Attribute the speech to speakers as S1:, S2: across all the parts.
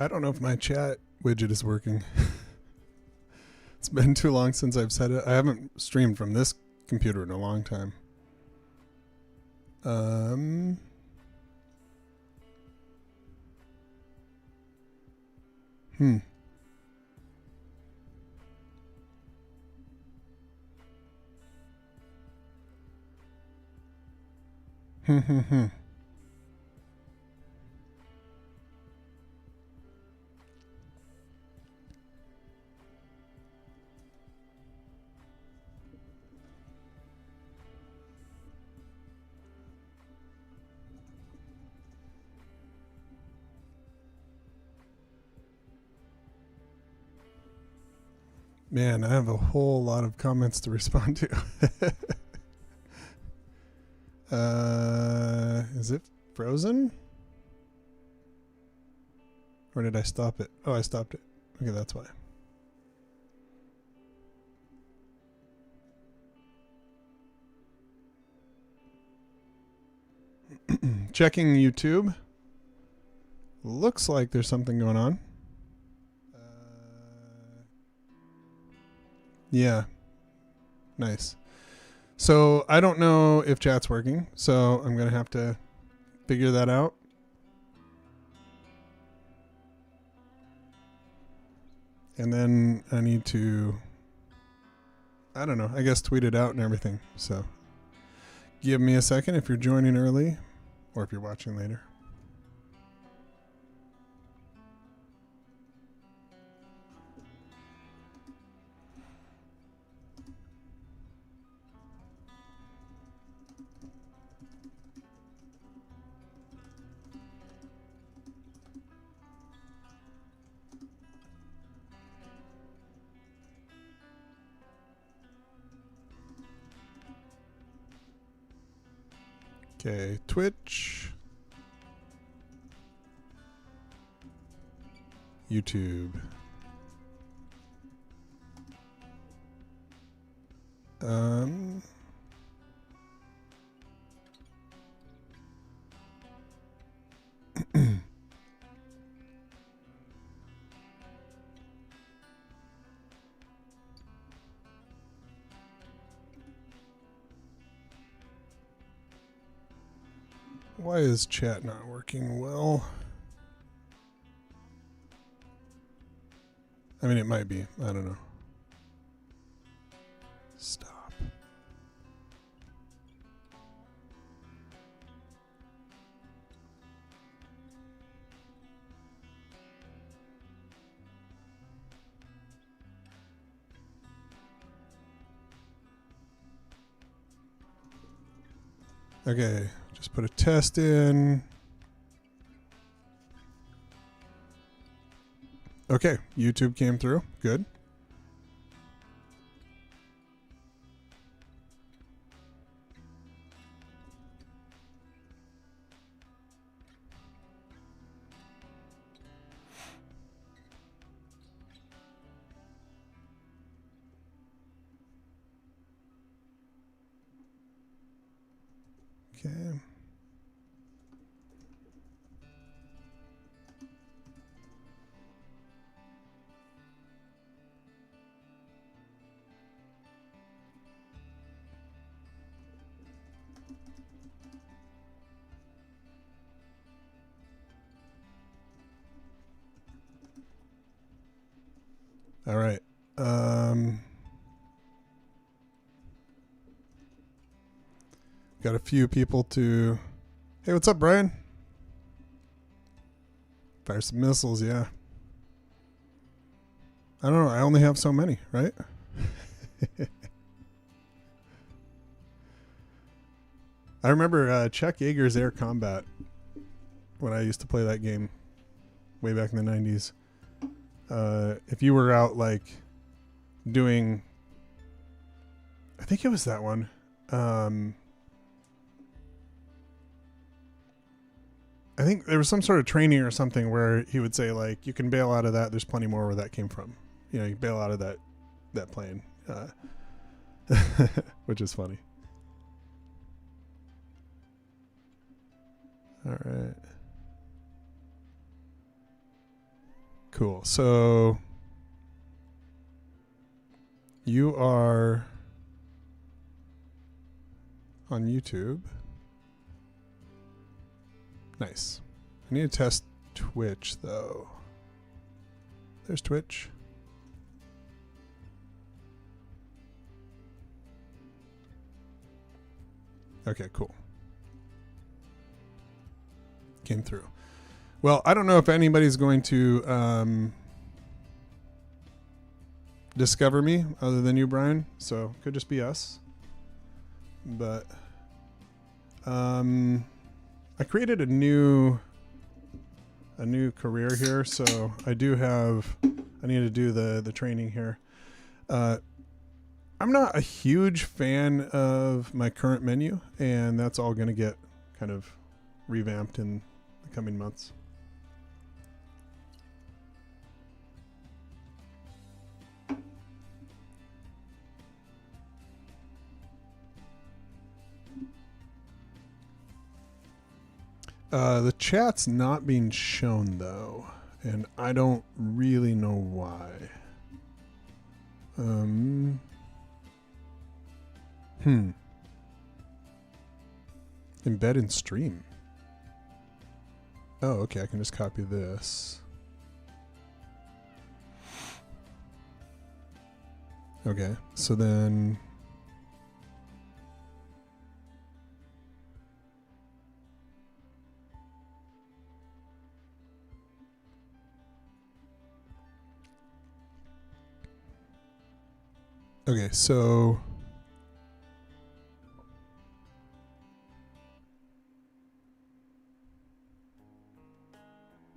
S1: I don't know if my chat widget is working. It's been too long since I've said it. I haven't streamed from this computer in a long time. Man, I have a whole lot of comments to respond to. Is it frozen? Or did I stop it? Oh, I stopped it. Okay, that's why. Checking YouTube. Looks like there's something going on. Yeah. Nice. So I don't know if chat's working, so I'm going to have to figure that out. And then I need to, I don't know, I guess tweet it out and everything. So give me a second if you're joining early or if you're watching later. Okay, Twitch, YouTube. Why is chat not working well? I mean, it might be. I don't know. Stop. Okay, just put a test in. Okay, YouTube came through. Good. Okay. All right. Got a few people to... Hey, what's up, Brian? Fire some missiles, yeah. I don't know. I only have so many, right? I remember Chuck Yeager's Air Combat when I used to play that game way back in the 90s. If you were out like doing, I think it was that one. I think there was some sort of training or something where he would say like, you can bail out of that. There's plenty more where that came from. You know, you bail out of that plane, which is funny. All right. Cool. So you are on YouTube. Nice. I need to test Twitch though. There's Twitch. Okay, cool. Came through. Well, I don't know if anybody's going to discover me other than you, Brian. So could just be us. But I created a new career here, so I need to do the training here. I'm not a huge fan of my current menu, and that's all going to get kind of revamped in the coming months. The chat's not being shown though, and I don't really know why. Embed in stream. Oh, okay, I can just copy this. Okay, so then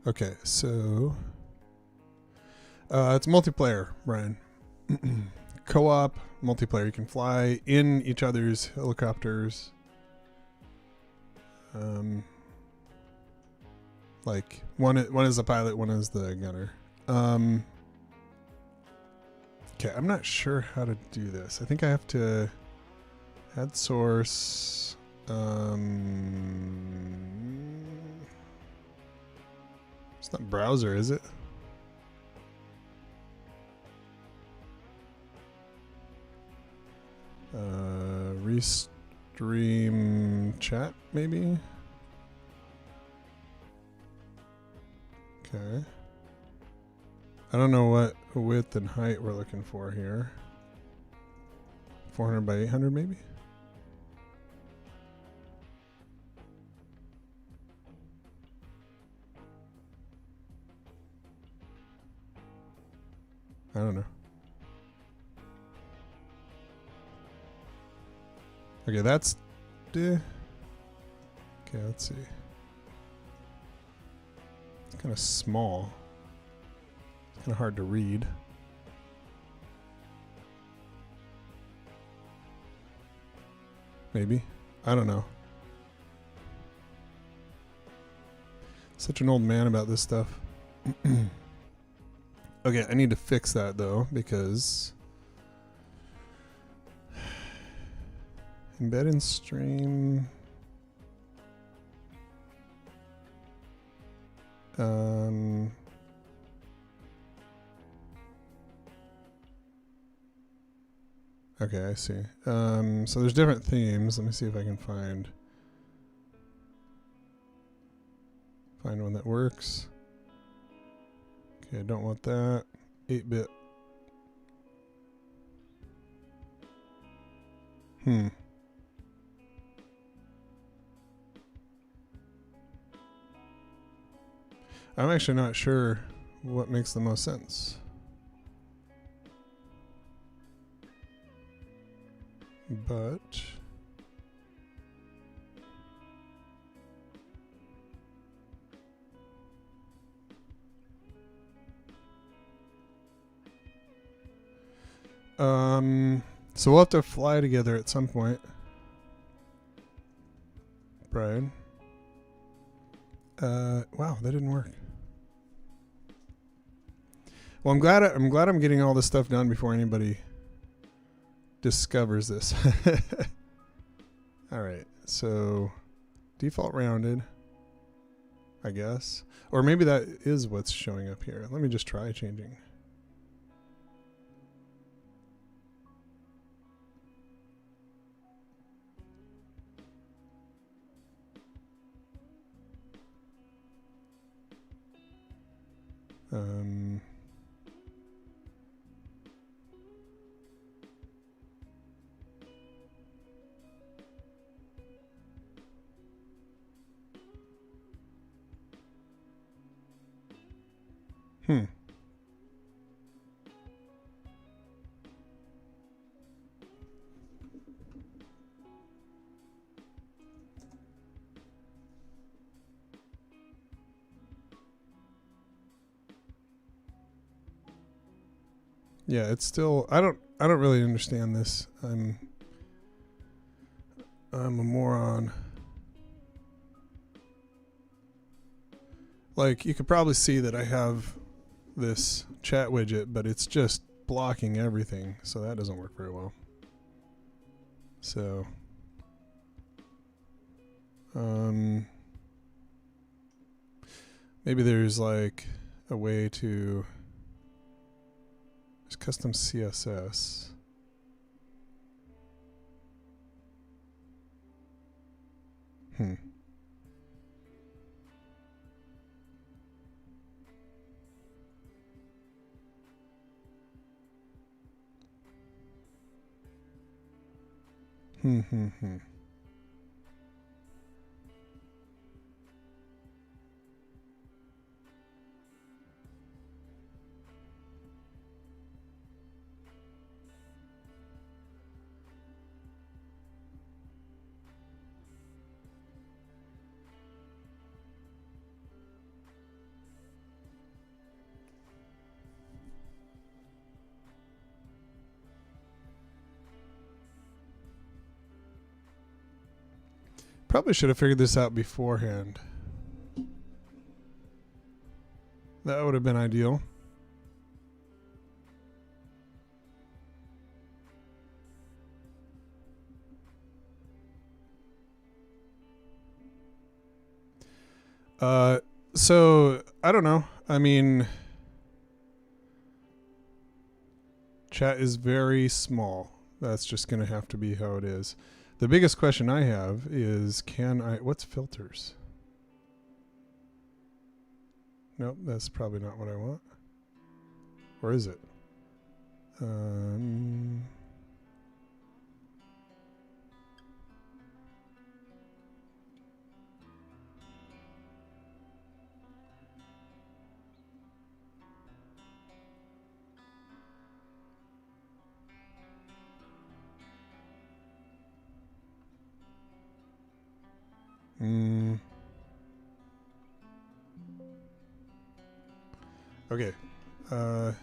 S1: okay, so it's multiplayer, Brian. Co-op multiplayer. You can fly in each other's helicopters. Like one is the pilot, one is the gunner. Okay, I'm not sure how to do this. I think I have to add source. It's not browser, is it? Restream chat, maybe? Okay. I don't know what width and height we're looking for here. 400 by 800 maybe? I don't know. Okay, that's... okay, let's see. It's kind of small. It's kind of hard to read. Maybe. I don't know. Such an old man about this stuff. Okay, I need to fix that though, because embed in stream. Okay, I see. So there's different themes. Let me see if I can find one that works. Okay, I don't want that. 8-bit. I'm actually not sure what makes the most sense. But so we'll have to fly together at some point, Brian. Wow, that didn't work. Well, I'm glad I'm getting all this stuff done before anybody discovers this. All right, so default rounded. I guess. Or maybe that is what's showing up here. Let me just try changing. Hmm. Yeah, it's still I don't really understand this. I'm a moron. Like, you could probably see that I have this chat widget, but it's just blocking everything, so that doesn't work very well. So maybe there's like a way to there's custom CSS. Hmm. Hmm. Probably should have figured this out beforehand. That would have been ideal. So I don't know. I mean, chat is very small. That's just going to have to be how it is. The biggest question I have is, what's filters? Nope, that's probably not what I want. Or is it? Okay. If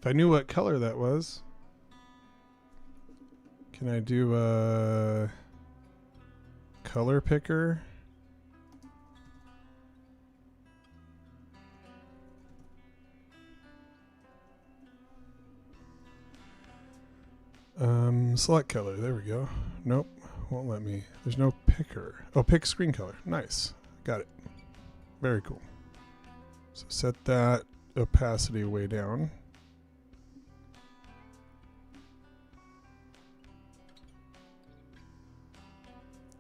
S1: I knew what color that was, can I do a color picker? Select color. There we go. Nope. Won't let me. There's no picker. Oh, pick screen color. Nice. Got it. Very cool. So set that opacity way down.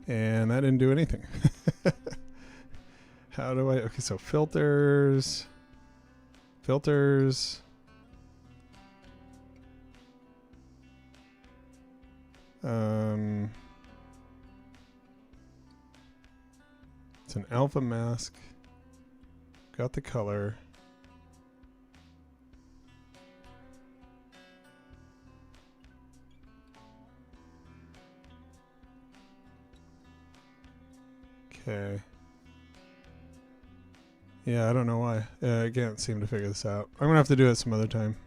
S1: And that didn't do anything. How do I... Okay, so filters. Filters. It's an alpha mask. Got the color. Okay. Yeah, I don't know why. I can't seem to figure this out. I'm gonna have to do it some other time.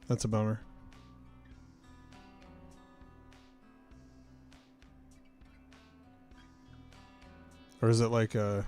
S1: That's a bummer. Or is it like a...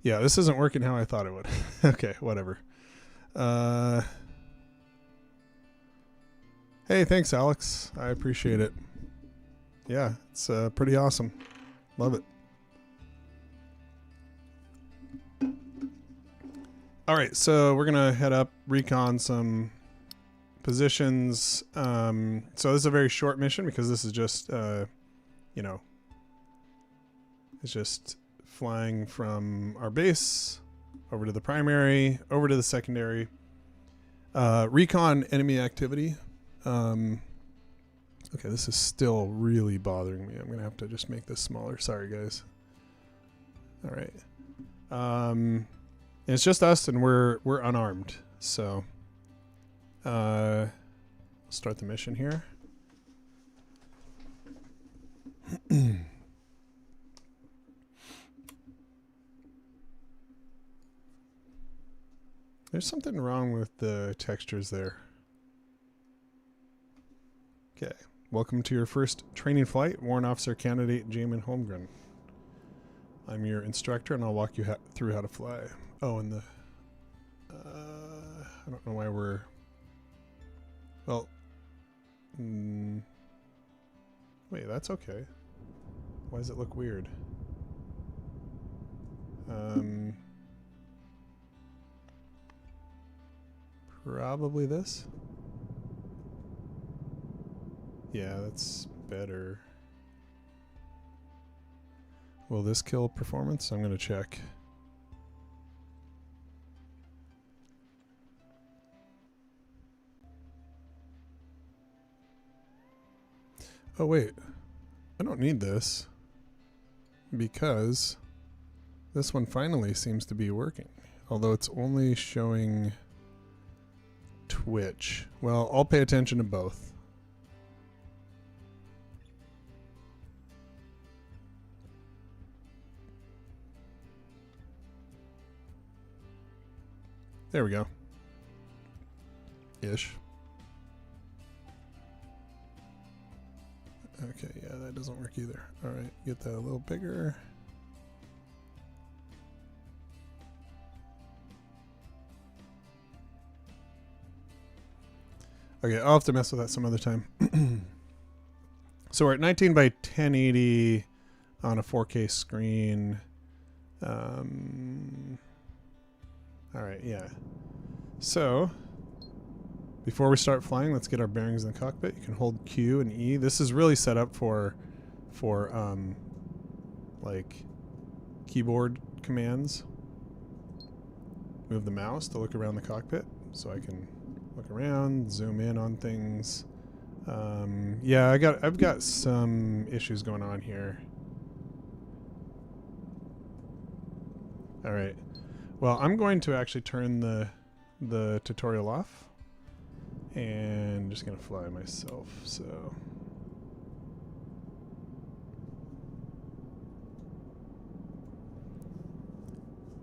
S1: Yeah, this isn't working how I thought it would. Okay, whatever. Hey, thanks, Alex. I appreciate it. Yeah, it's pretty awesome. Love it. All right, so we're gonna head up, recon some positions. So this is a very short mission because this is just, you know, it's just flying from our base over to the primary, over to the secondary. Recon enemy activity. Okay, this is still really bothering me. I'm gonna have to just make this smaller. Sorry, guys. All right. It's just us, and we're unarmed. So, start the mission here. There's something wrong with the textures there. Okay. Welcome to your first training flight, Warrant Officer Candidate Jamon Holmgren. I'm your instructor, and I'll walk you through how to fly. Oh, and the... I don't know why we're... Well... wait, that's okay. Why does it look weird? Probably this? Yeah, that's better. Will this kill performance? I'm gonna check. Oh wait, I don't need this because this one finally seems to be working, although it's only showing Twitch. Well, I'll pay attention to both. There we go. Ish. Okay, yeah, that doesn't work either. All right, get that a little bigger. Okay, I'll have to mess with that some other time. So we're at 19 by 1080 on a 4K screen. All right, yeah. So before we start flying, let's get our bearings in the cockpit. You can hold Q and E. This is really set up for like keyboard commands. Move the mouse to look around the cockpit so I can look around, zoom in on things. Yeah, I've got some issues going on here. All right. Well, I'm going to actually turn the tutorial off. And just gonna fly myself, so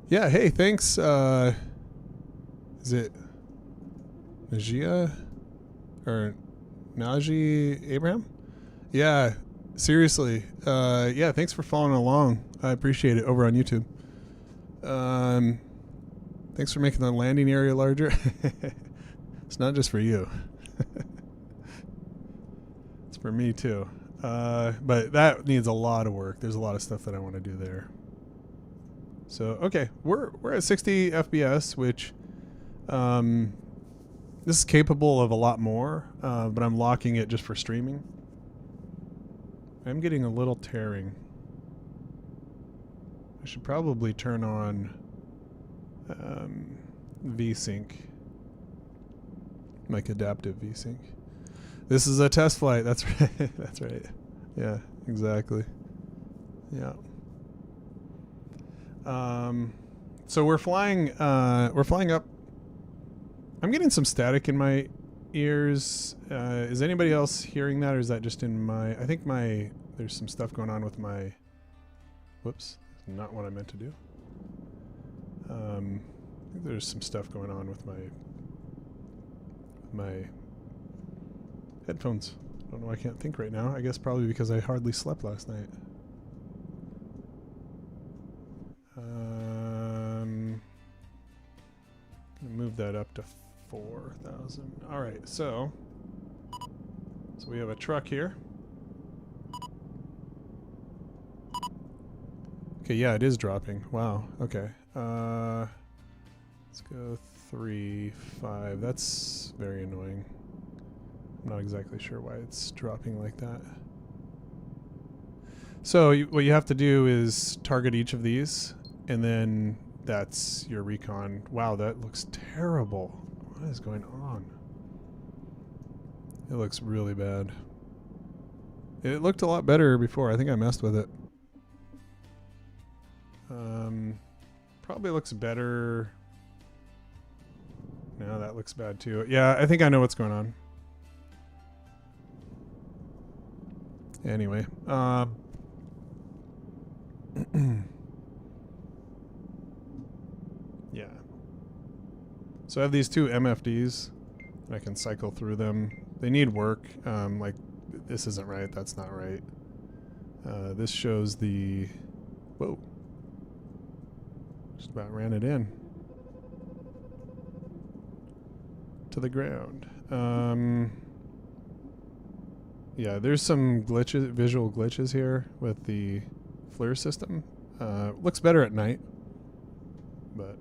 S1: yeah, hey, thanks. Is it Najia or Najee Abraham? Yeah, seriously. Yeah, thanks for following along. I appreciate it over on YouTube. Thanks for making the landing area larger. It's not just for you. It's for me too. But that needs a lot of work. There's a lot of stuff that I want to do there. So, okay, we're at 60 FPS, which this is capable of a lot more, but I'm locking it just for streaming. I'm getting a little tearing. I should probably turn on VSync. Like adaptive VSync. This is a test flight. That's right. That's right. Yeah, exactly. Yeah. So we're flying up. I'm getting some static in my ears. Is anybody else hearing that, or is that just in my... I think there's some stuff going on with my... Whoops. Not what I meant to do. I think there's some stuff going on with my headphones. I don't know why I can't think right now. I guess probably because I hardly slept last night. move that up to 4,000. All right, so we have a truck here. Okay, yeah, it is dropping. Wow. Okay. Let's go 3, 5. That's very annoying. I'm not exactly sure why it's dropping like that. So what you have to do is target each of these, and then that's your recon. Wow, that looks terrible. What is going on? It looks really bad. It looked a lot better before. I think I messed with it. Probably looks better. No, that looks bad too. Yeah, I think I know what's going on. Anyway, yeah. So I have these two MFDs, and I can cycle through them. They need work. Like, this isn't right. That's not right. This shows the... Whoa. Just about ran it in. To the ground. Yeah, there's some glitches, visual glitches here with the FLIR system. Looks better at night, but...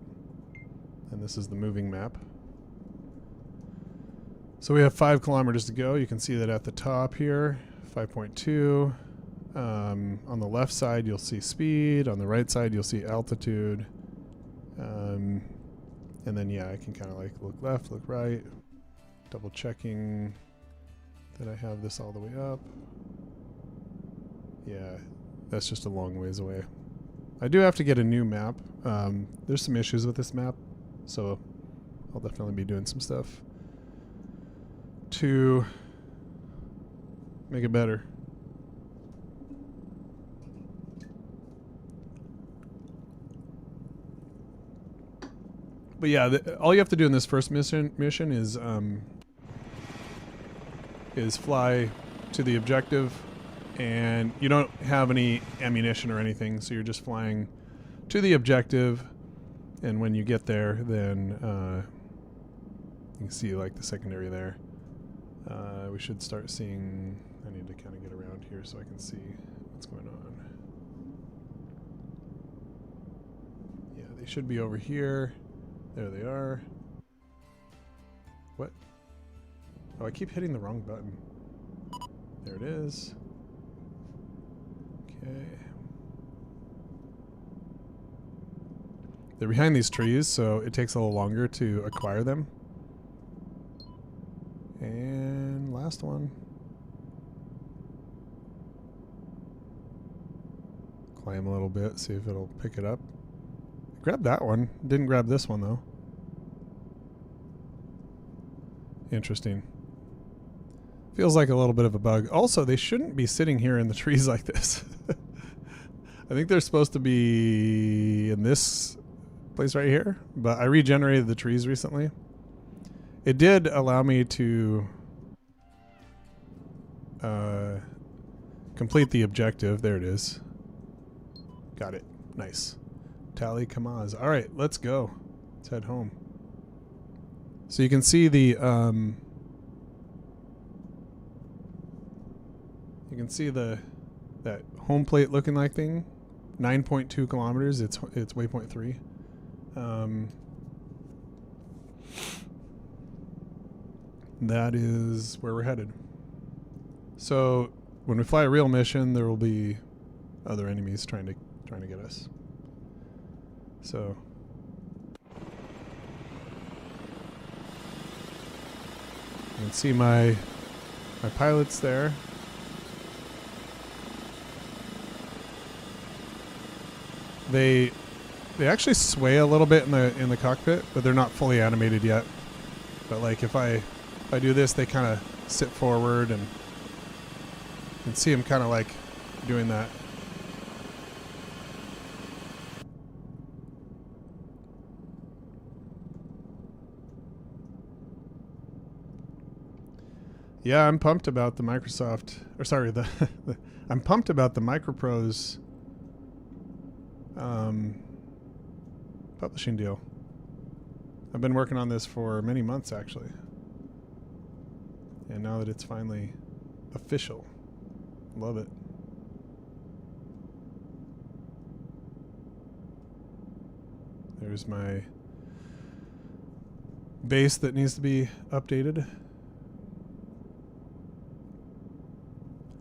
S1: And this is the moving map. So we have 5 kilometers to go. You can see that at the top here, 5.2. On the left side, you'll see speed. On the right side, you'll see altitude. And then, yeah, I can kind of like look left, look right, double checking that I have this all the way up. Yeah, that's just a long ways away. I do have to get a new map. There's some issues with this map, so I'll definitely be doing some stuff to make it better. But yeah, all you have to do in this first mission is fly to the objective, and you don't have any ammunition or anything, so you're just flying to the objective, and when you get there, then you can see like the secondary there. We should start seeing... I need to kind of get around here so I can see what's going on. Yeah, they should be over here. There they are. What? Oh, I keep hitting the wrong button. There it is. Okay. They're behind these trees, so it takes a little longer to acquire them. And last one. Climb a little bit, see if it'll pick it up. Grab that one. Didn't grab this one, though. Interesting. Feels like a little bit of a bug. Also, they shouldn't be sitting here in the trees like this. I think they're supposed to be in this place right here, but I regenerated the trees recently. It did allow me to complete the objective. There it is. Got it. Nice. Tally Kamaz. All right, let's go. Let's head home. So you can see the you can see that home plate looking like thing. 9.2 kilometers. It's waypoint 3. That is where we're headed. So when we fly a real mission, there will be other enemies trying to get us. So you can see my pilots there. They actually sway a little bit in the cockpit, but they're not fully animated yet. But like if I do this, they kind of sit forward, and you can see them kind of like doing that. Yeah, I'm pumped about the Microsoft, or sorry, I'm pumped about the MicroProse publishing deal. I've been working on this for many months, actually. And now that it's finally official, love it. There's my base that needs to be updated.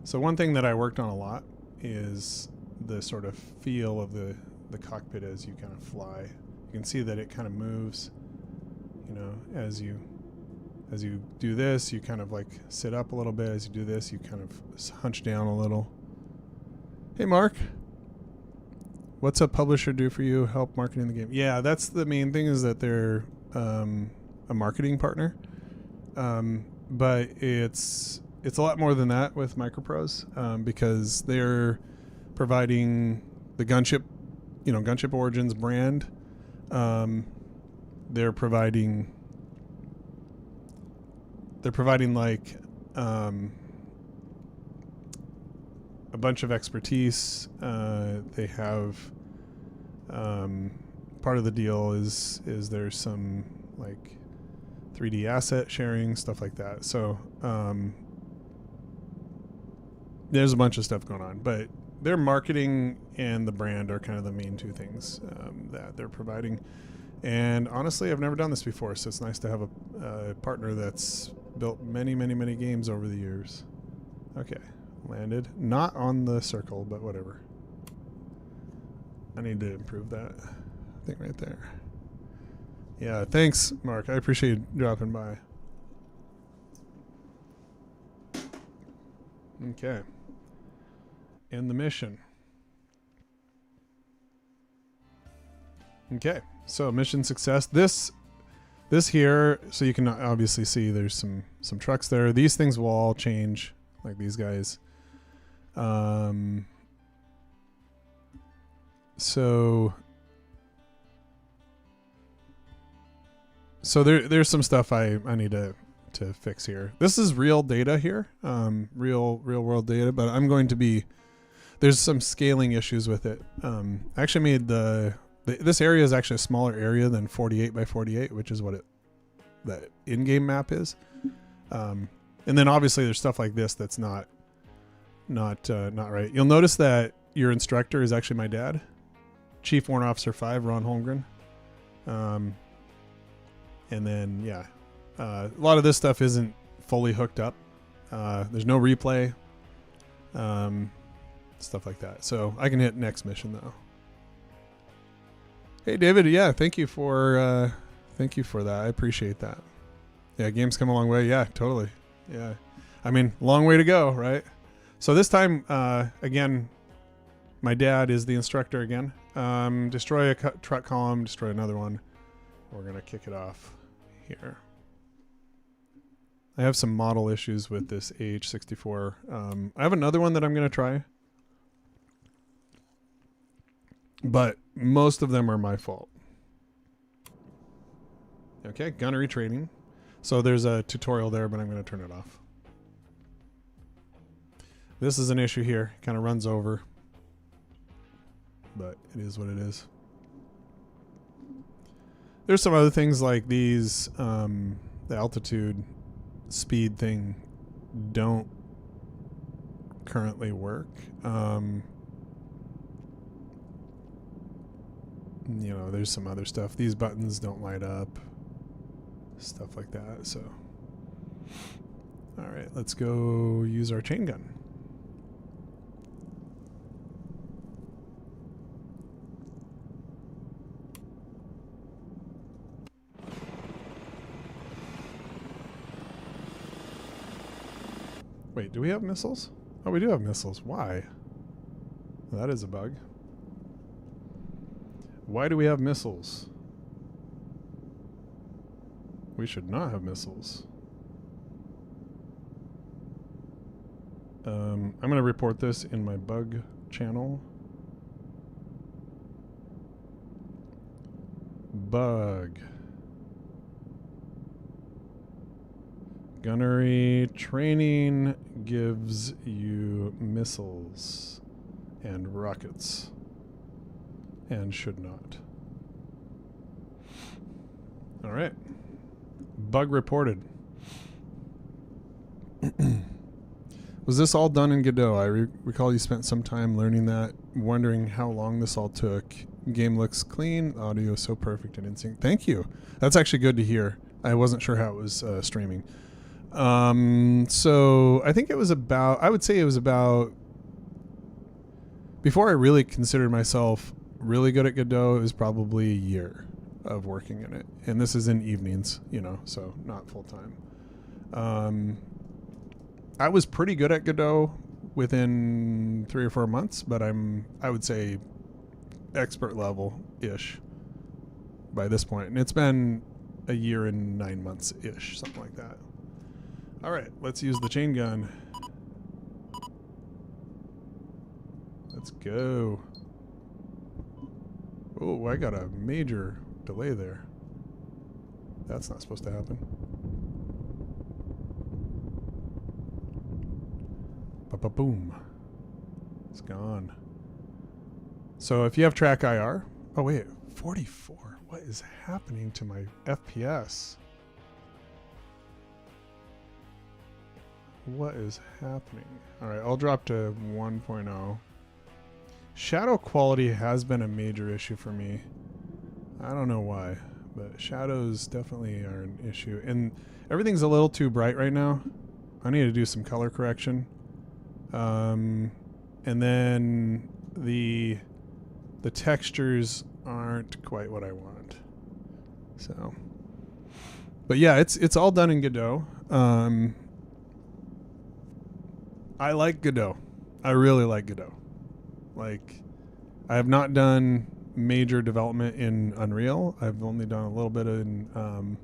S1: So one thing that I worked on a lot is the sort of feel of the cockpit as you kind of fly. You can see that it kind of moves, you know, as you do this, you kind of like sit up a little bit. As you do this, you kind of hunch down a little. Hey, Mark. What's a publisher do for you? Help marketing the game. Yeah, that's the main thing, is that they're a marketing partner. But it's a lot more than that with MicroProse, because they're providing the Gunship, you know, Gunship Origins brand. They're providing like a bunch of expertise. They have part of the deal is there's some like 3D asset sharing, stuff like that. So there's a bunch of stuff going on, but their marketing and the brand are kind of the main two things that they're providing. And honestly, I've never done this before, so it's nice to have a partner that's built many, many, many games over the years. Okay, landed. Not on the circle, but whatever. I need to improve that thing right there. Yeah, thanks, Mark. I appreciate you dropping by. Okay. And the mission. Okay, so mission success. This here, so you can obviously see there's some trucks there. These things will all change, like these guys. So there's some stuff I need to fix here. This is real data here, real world data, but I'm going to be, there's some scaling issues with it. I actually made this area is actually a smaller area than 48 by 48, which is what that in-game map is. And then obviously there's stuff like this that's not right. You'll notice that your instructor is actually my dad, Chief Warrant Officer 5, Ron Holmgren. And then, yeah, a lot of this stuff isn't fully hooked up. There's no replay, stuff like that. So I can hit next mission though. Hey, David. Yeah, thank you for that. I appreciate that. Yeah, game's come a long way. Yeah, totally. Yeah, I mean, long way to go, right? So this time, again, my dad is the instructor again. Destroy a truck column, destroy another one. We're gonna kick it off here. I have some model issues with this AH-64. I have another one that I'm gonna try, but most of them are my fault. Okay, gunnery training. So there's a tutorial there, but I'm going to turn it off. This is an issue here. Kind of runs over, but it is what it is. There's some other things like these, the altitude speed thing don't currently work. You know, there's some other stuff. These buttons don't light up. Stuff like that. So, all right, let's go use our chain gun. Wait, do we have missiles? Oh, we do have missiles. Why? That is a bug. Why do we have missiles? We should not have missiles. I'm going to report this in my bug channel. Bug. Gunnery training gives you missiles and rockets. And should not. All right. Bug reported. Was this all done in Godot? I recall you spent some time learning that, wondering how long this all took. Game looks clean, audio so perfect and in sync. Thank you. That's actually good to hear. I wasn't sure how it was streaming. So I think it was about, I would say it was about, before I really considered myself really good at Godot, it was probably a year of working in it. And this is in evenings, you know, so not full time. I was pretty good at Godot within 3 or 4 months, but I would say expert level-ish by this point. And it's been a year and 9 months-ish, something like that. All right, let's use the chain gun. Let's go. Oh, I got a major delay there. That's not supposed to happen. Ba-ba-boom. It's gone. So if you have track IR... Oh, wait. 44. What is happening to my FPS? What is happening? All right, I'll drop to 1.0. Shadow quality has been a major issue for me. I don't know why, but shadows definitely are an issue. And everything's a little too bright right now. I need to do some color correction. And then the textures aren't quite what I want. So, but yeah, it's all done in Godot. I like Godot. I really like Godot. Like, I have not done major development in Unreal. I've only done a little bit in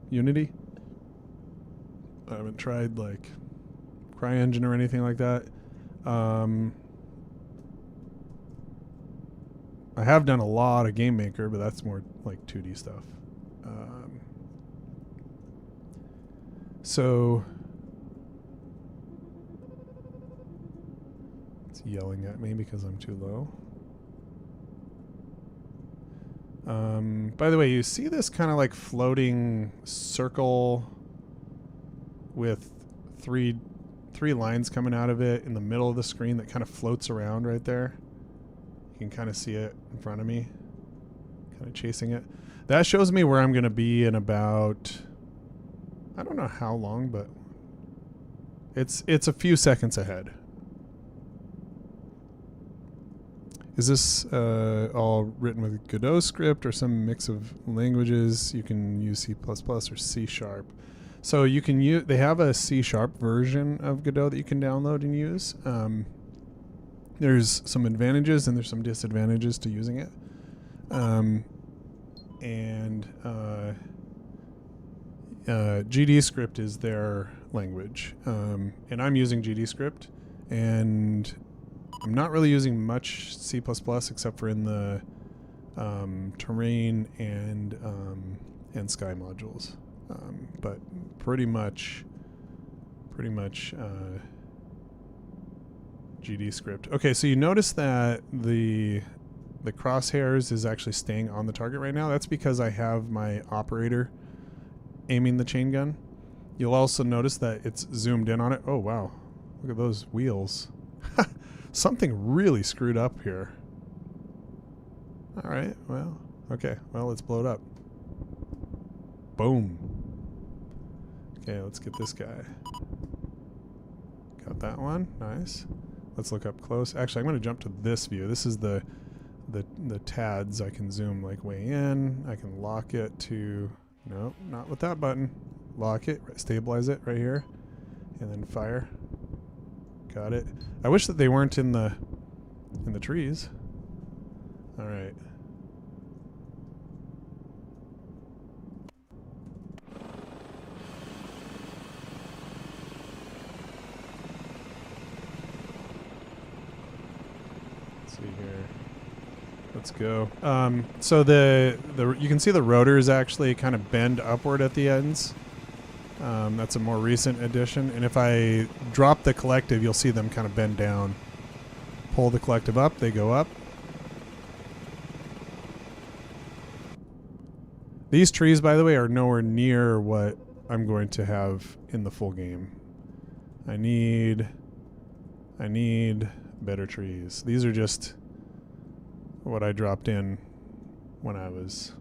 S1: Unity. I haven't tried like CryEngine or anything like that. I have done a lot of Game Maker, but that's more like 2D stuff. So it's yelling at me because I'm too low. By the way, you see this kind of like floating circle with three lines coming out of it in the middle of the screen that kind of floats around right there. You can kind of see it in front of me, kind of chasing it. That shows me where I'm going to be in about, I don't know how long, but it's a few seconds ahead. Is this all written with Godot script or some mix of languages? You can use C++ or C#. So you can use, they have a C# version of Godot that you can download and use. There's some advantages and there's some disadvantages to using it. GD script is their language. And I'm using GD script, and I'm not really using much C++ except for in the terrain and sky modules. But pretty much GD script. Okay, so you notice that the crosshairs is actually staying on the target right now. That's because I have my operator aiming the chain gun. You'll also notice that it's zoomed in on it. Oh wow, look at those wheels. Something really screwed up here. All right, well, okay, well, let's blow it up. Boom. Okay, let's get this guy. Got that one, nice. Let's look up close. Actually, I'm going to jump to this view. This is the TADs. I can zoom like way in. I can lock it to, no, not with that button. Lock it, stabilize it right here, and then fire. Got it. I wish that they weren't in the trees. All right. Let's see here. Let's go. So you can see the rotors actually kind of bend upward at the ends. That's a more recent addition. And if I drop the collective, you'll see them kind of bend down. Pull the collective up, they go up. These trees, by the way, are nowhere near what I'm going to have in the full game. I need better trees. These are just what I dropped in when I was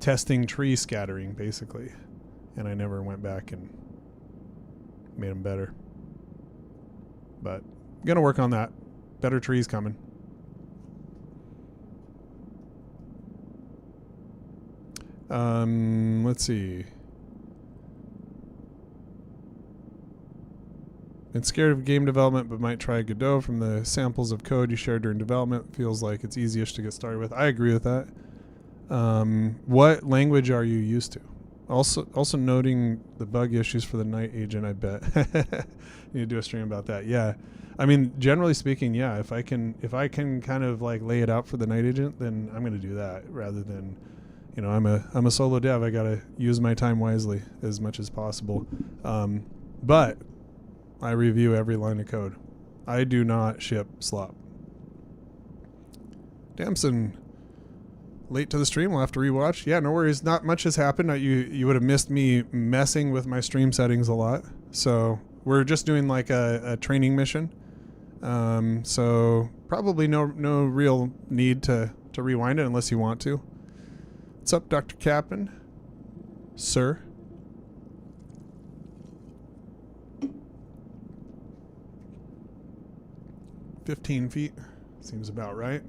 S1: testing tree scattering, basically. And I never went back and made them better. But I'm going to work on that. Better trees coming. Let's see. Been scared of game development, but might try Godot. From the samples of code you shared during development, feels like it's easiest to get started with. I agree with that. What language are you used to? Also noting the bug issues for the night agent, I bet. Need to do a stream about that. Yeah. I mean, generally speaking, yeah, if I can kind of like lay it out for the night agent, then I'm going to do that rather than, you know, I'm a solo dev. I got to use my time wisely as much as possible. But I review every line of code. I do not ship slop. Damson, late to the stream. We'll have to rewatch. Yeah, no worries. Not much has happened. You would have missed me messing with my stream settings a lot. So we're just doing like a training mission. So probably no real need to rewind it unless you want to. What's up, Dr. Captain? Sir? $15 feet. Seems about right.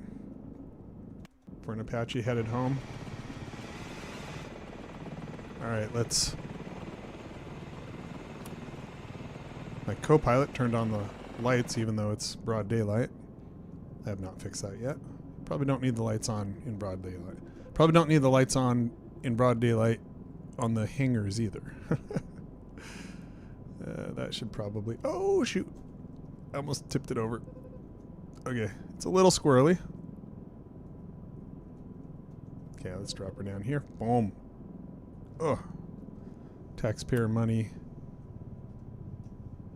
S1: For an Apache headed home. Alright, let's... My co-pilot turned on the lights even though it's broad daylight. I have not fixed that yet. Probably don't need the lights on in broad daylight. Probably don't need the lights on in broad daylight on the hangars either. That should probably... Oh, shoot. I almost tipped it over. Okay, it's a little squirrely. Okay, let's drop her down here. Boom. Ugh. Taxpayer money.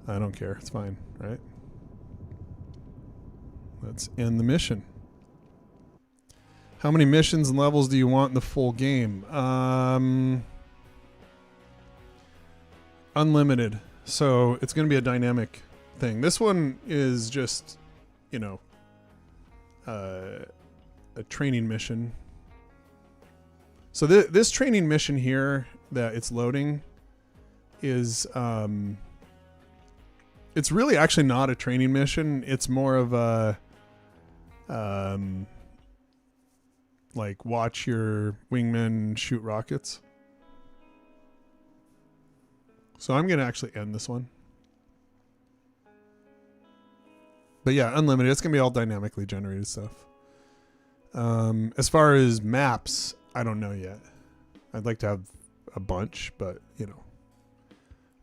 S1: I don't care. It's fine, right? Let's end the mission. How many missions and levels do you want in the full game? Unlimited. So it's going to be a dynamic thing. This one is just, you know, a training mission. So this training mission here that it's loading is, it's really actually not a training mission. It's more of a, like watch your wingmen shoot rockets. So I'm going to actually end this one. But yeah, unlimited. It's going to be all dynamically generated stuff. As far as maps, I don't know yet. I'd like to have a bunch, but, you know.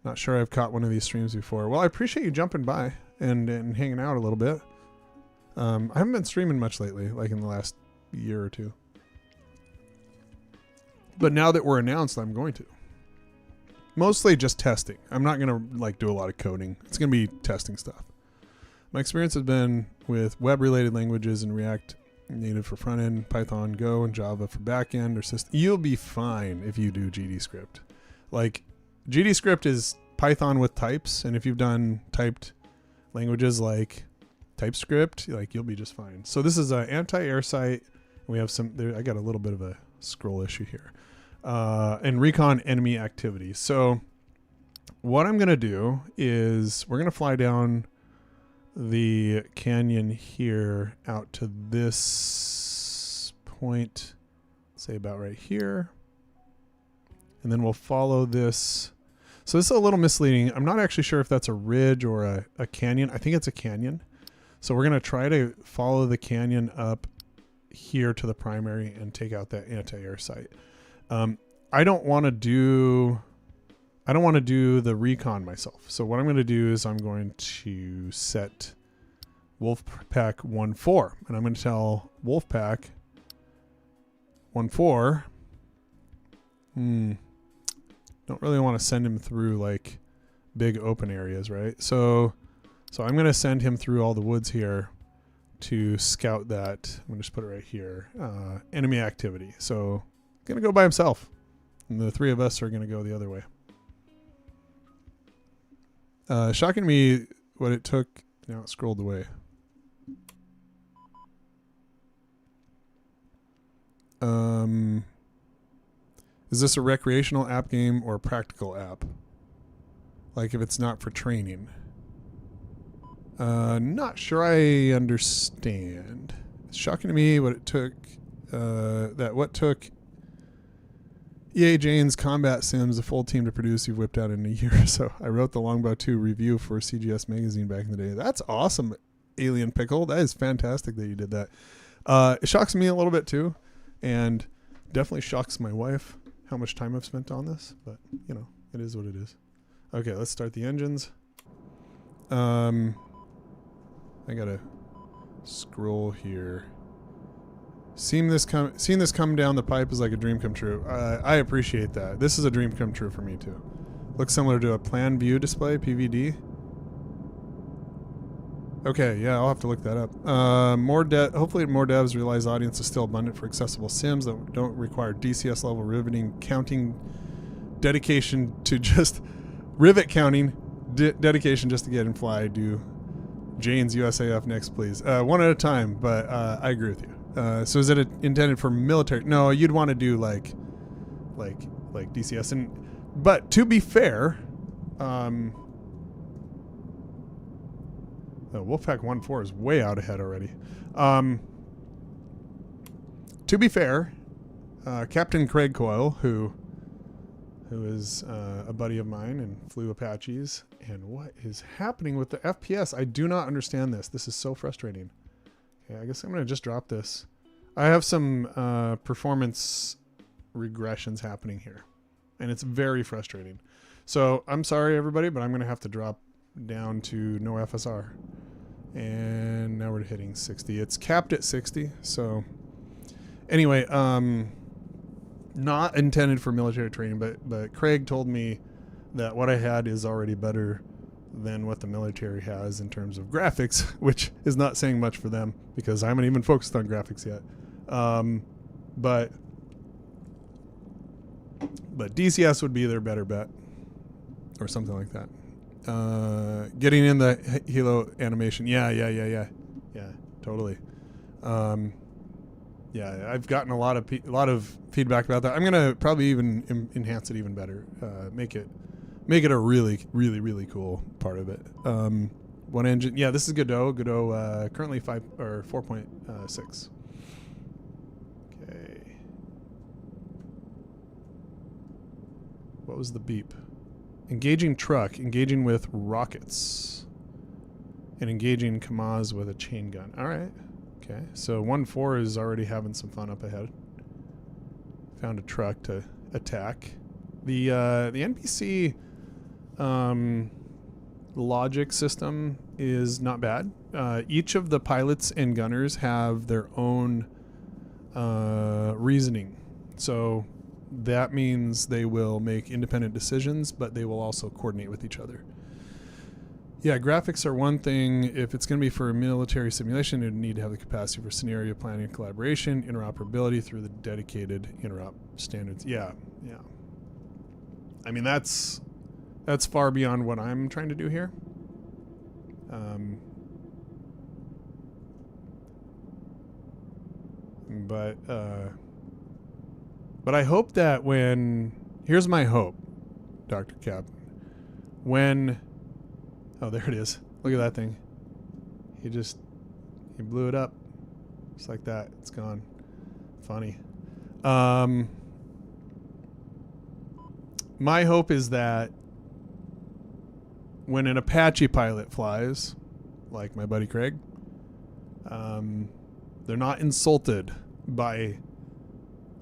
S1: Not sure I've caught one of these streams before. Well, I appreciate you jumping by and hanging out a little bit. I haven't been streaming much lately, like in the last year or two. But now that we're announced, I'm going to. Mostly just testing. I'm not going to like do a lot of coding. It's going to be testing stuff. My experience has been with web-related languages and React Native for front-end, Python, Go, and Java for back-end or system. You'll be fine if you do GDScript. Like, GDScript is Python with types, and if you've done typed languages like TypeScript, like you'll be just fine. So this is an anti-air site. We have some, I got a little bit of a scroll issue here. And recon enemy activity. So what I'm going to do is we're going to fly down the canyon here out to this point, say about right here. And then we'll follow this. So this is a little misleading. I'm not actually sure if that's a ridge or a canyon. I think it's a canyon. So we're going to try to follow the canyon up here to the primary and take out that anti-air site. I don't want to do the recon myself. So what I'm going to do is I'm going to set Wolfpack 1.4, and I'm going to tell Wolfpack 1.4, don't really want to send him through like big open areas, right? So I'm going to send him through all the woods here to scout that. I'm going to just put it right here. Enemy activity. So going to go by himself. And the three of us are going to go the other way. Shocking to me what it took. Now it scrolled away. Is this a recreational app game or a practical app? Like if it's not for training. Not sure I understand. It's shocking to me what it took. What took EA Jane's Combat Sims a full team to produce, you've whipped out in a year or so. I wrote the Longbow 2 review for CGS Magazine back in the day. That's awesome, Alien Pickle. That is fantastic that you did that. It shocks me a little bit too, and definitely shocks my wife how much time I've spent on this, but you know, it is what it is. Okay, let's start the engines. I gotta scroll here. Seeing this come down the pipe is like a dream come true. I appreciate that. This is a dream come true for me too. Looks similar to a plan view display, PVD. Okay, yeah, I'll have to look that up. Hopefully more devs realize audience is still abundant for accessible sims that don't require DCS level riveting counting dedication to just rivet counting dedication just to get and fly. Do Jane's USAF next, please. One at a time, but I agree with you. So is it intended for military? No, you'd want to do like DCS. But to be fair, Wolfpack 1.4 is way out ahead already. To be fair, Captain Craig Coyle, who is a buddy of mine and flew Apaches, and what is happening with the FPS? I do not understand this. This is so frustrating. Okay, I guess I'm going to just drop this. I have some performance regressions happening here, and it's very frustrating. So I'm sorry, everybody, but I'm going to have to drop down to no FSR. And now we're hitting 60. It's capped at 60. So anyway, not intended for military training, but Craig told me that what I had is already better than what the military has in terms of graphics, which is not saying much for them because I haven't even focused on graphics yet. But DCS would be their better bet or something like that. Getting in the Halo animation. Yeah, totally. Yeah, I've gotten a lot of feedback about that. I'm going to probably even enhance it even better. Make it a really, really, really cool part of it. One engine. Yeah, this is Godot. Godot currently 4.6. Okay. What was the beep? Engaging truck, engaging with rockets, and engaging Kamaz with a chain gun. All right. Okay. So 1.4 is already having some fun up ahead. Found a truck to attack. The NPC logic system is not bad. Each of the pilots and gunners have their own reasoning. So that means they will make independent decisions, but they will also coordinate with each other. Yeah, graphics are one thing. If it's going to be for a military simulation, it would need to have the capacity for scenario planning and collaboration, interoperability through the dedicated interop standards. Yeah. I mean, that's far beyond what I'm trying to do here. But I hope that here's my hope, Dr. Cap. Oh, there it is. Look at that thing. He blew it up. Just like that. It's gone. Funny. My hope is that when an Apache pilot flies, like my buddy Craig, they're not insulted by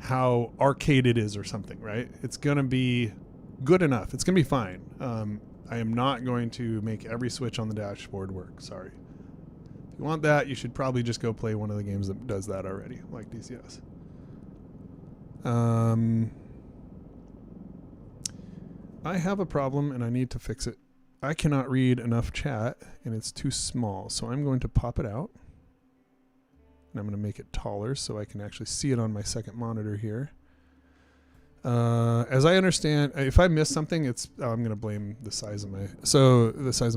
S1: how arcade it is or something, right? It's going to be good enough. It's going to be fine. I am not going to make every switch on the dashboard work. Sorry. If you want that, you should probably just go play one of the games that does that already, like DCS. I have a problem and I need to fix it. I cannot read enough chat and it's too small. So I'm going to pop it out. And I'm going to make it taller so I can actually see it on my second monitor here. As I understand, if I miss something, I'm going to blame the size of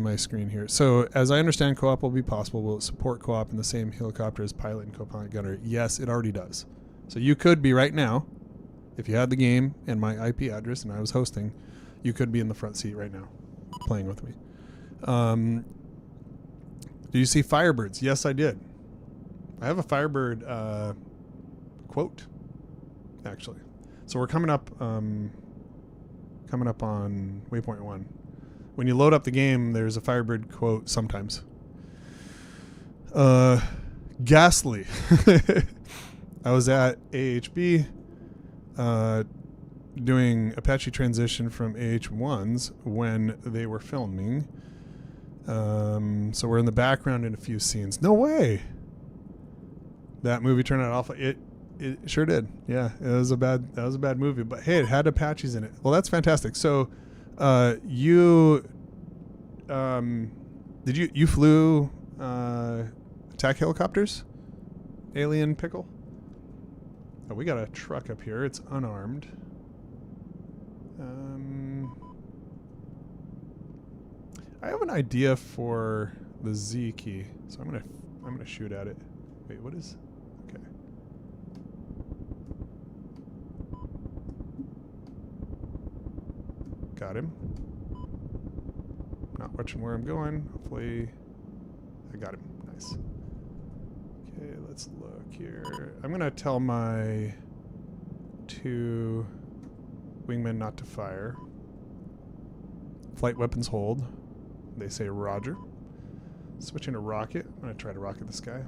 S1: my screen here. So as I understand, co-op will be possible. Will it support co-op in the same helicopter as pilot and co-pilot gunner? Yes, it already does. So you could be right now, if you had the game and my IP address and I was hosting, you could be in the front seat right now playing with me. Do you see Firebirds? Yes, I did. I have a Firebird quote, actually. So we're coming up on waypoint 1. When you load up the game, there's a Firebird quote sometimes. Ghastly. I was at AHB doing Apache transition from AH1s when they were filming. So we're in the background in a few scenes. No way. That movie turned out awful. It sure did. Yeah, that was a bad movie, but hey, it had Apaches in it. Well, that's fantastic. So, you flew attack helicopters? Alien Pickle? Oh, we got a truck up here. It's unarmed. I have an idea for the Z key, so I'm gonna shoot at it. Wait, what is? Okay. Got him. Not watching where I'm going. Hopefully, I got him. Nice. Okay, let's look here. I'm gonna tell my 2 wingmen not to fire. Flight weapons hold. They say Roger. Switching to rocket. I'm gonna try to rocket this guy.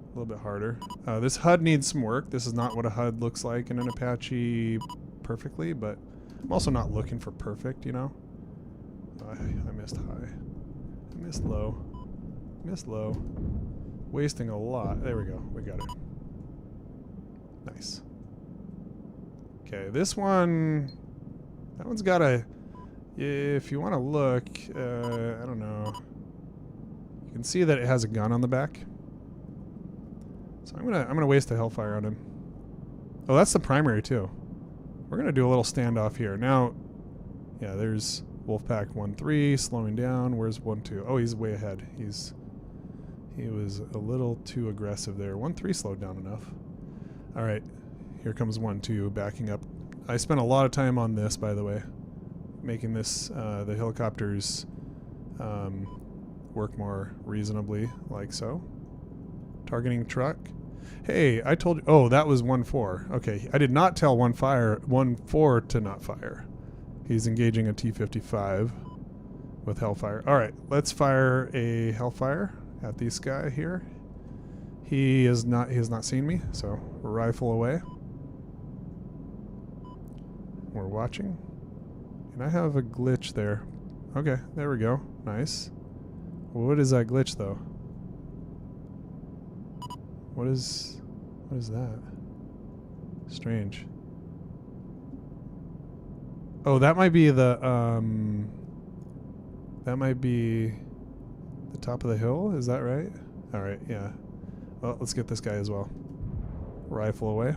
S1: A little bit harder. This HUD needs some work. This is not what a HUD looks like in an Apache perfectly, but I'm also not looking for perfect, you know? I missed high. I missed low. Missed low. Wasting a lot. There we go. We got it. Nice. Okay, this one... That one's got a... If you want to look, I don't know. You can see that it has a gun on the back. So I'm gonna waste a Hellfire on him. Oh, that's the primary too. We're gonna do a little standoff here. Now, yeah, there's Wolfpack 1-3 slowing down. Where's 1-2? Oh, he's way ahead. He was a little too aggressive there. 1-3 slowed down enough. All right, here comes 1-2 backing up. I spent a lot of time on this, by the way, making this the helicopters work more reasonably, like so. Targeting truck. Hey, I told you. Oh, that was 1-4. Okay, I did not tell 1-4 to not fire. He's engaging a T-55 with Hellfire. All right, let's fire a Hellfire at this guy here. He has not seen me, so rifle away. We're watching. And I have a glitch there. Okay, there we go. Nice. What is that glitch though? What is that? Strange. Oh, that might be the top of the hill, is that right? All right, yeah. Well, let's get this guy as well. Rifle away.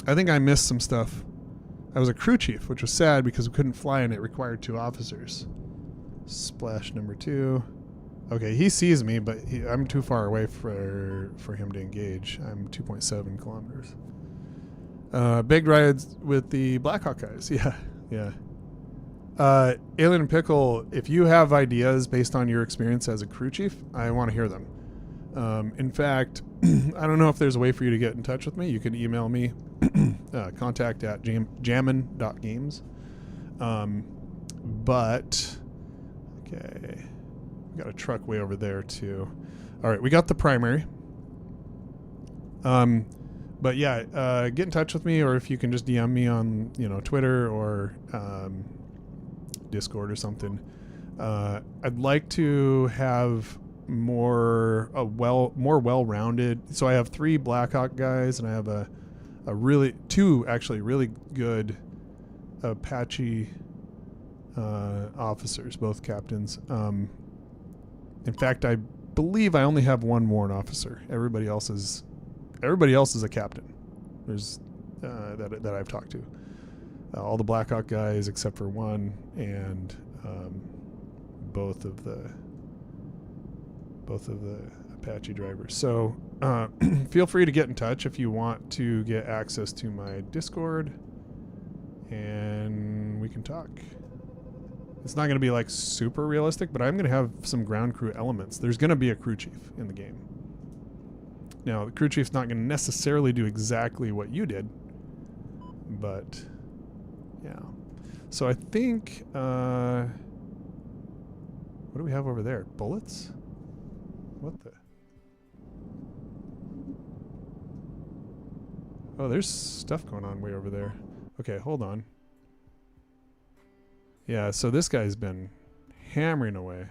S1: I think I missed some stuff. I was a crew chief, which was sad because we couldn't fly and it required 2 officers. Splash number 2. Okay, he sees me, but I'm too far away for him to engage. I'm 2.7 kilometers. Big rides with the Black Hawk guys. Yeah, yeah. Alien and Pickle, if you have ideas based on your experience as a crew chief, I want to hear them. In fact, I don't know if there's a way for you to get in touch with me. You can email me, contact at jamon.games. But, okay, we got a truck way over there too. All right, we got the primary. But yeah, get in touch with me, or if you can just DM me on, Twitter or Discord or something. I'd like to have more well-rounded. So I have 3 Blackhawk guys, and I have two really good Apache officers, both captains. In fact, I believe I only have one warrant officer. Everybody else is a captain. There's that I've talked to. All the Black Hawk guys except for one, and both of the Apache drivers. So feel free to get in touch if you want to get access to my Discord, and we can talk. It's not going to be like super realistic, but I'm going to have some ground crew elements. There's going to be a crew chief in the game. Now, the crew chief's not going to necessarily do exactly what you did, but yeah. So I think, what do we have over there? Bullets? What the? Oh, there's stuff going on way over there. Okay, hold on. Yeah, so this guy's been hammering away.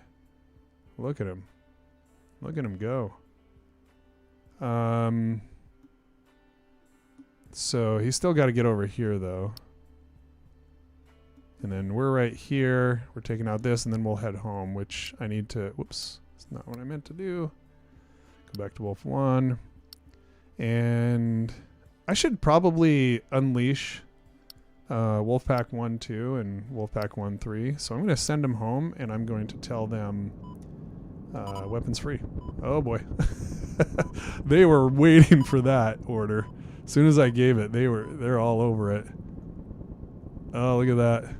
S1: Look at him. Look at him go. So he's still got to get over here, though. And then we're right here. We're taking out this, and then we'll head home, which I need to... Whoops. That's not what I meant to do. Go back to Wolf 1. And I should probably unleash Wolfpack 1, 2, and Wolfpack 1, 3. So I'm going to send them home, and I'm going to tell them weapons free. Oh, boy. They were waiting for that order. As soon as I gave it, they're all over it. Oh, look at that.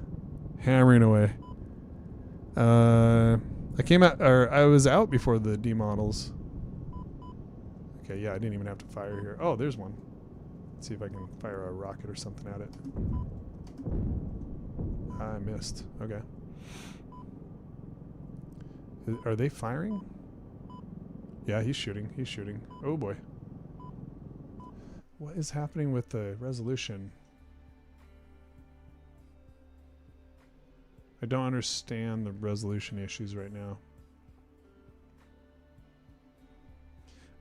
S1: Hammering away. I was out before the D models. Okay, yeah, I didn't even have to fire here. Oh, there's one. Let's see if I can fire a rocket or something at it. I missed. Okay. Are they firing? Yeah, he's shooting. He's shooting. Oh, boy. What is happening with the resolution? I don't understand the resolution issues right now.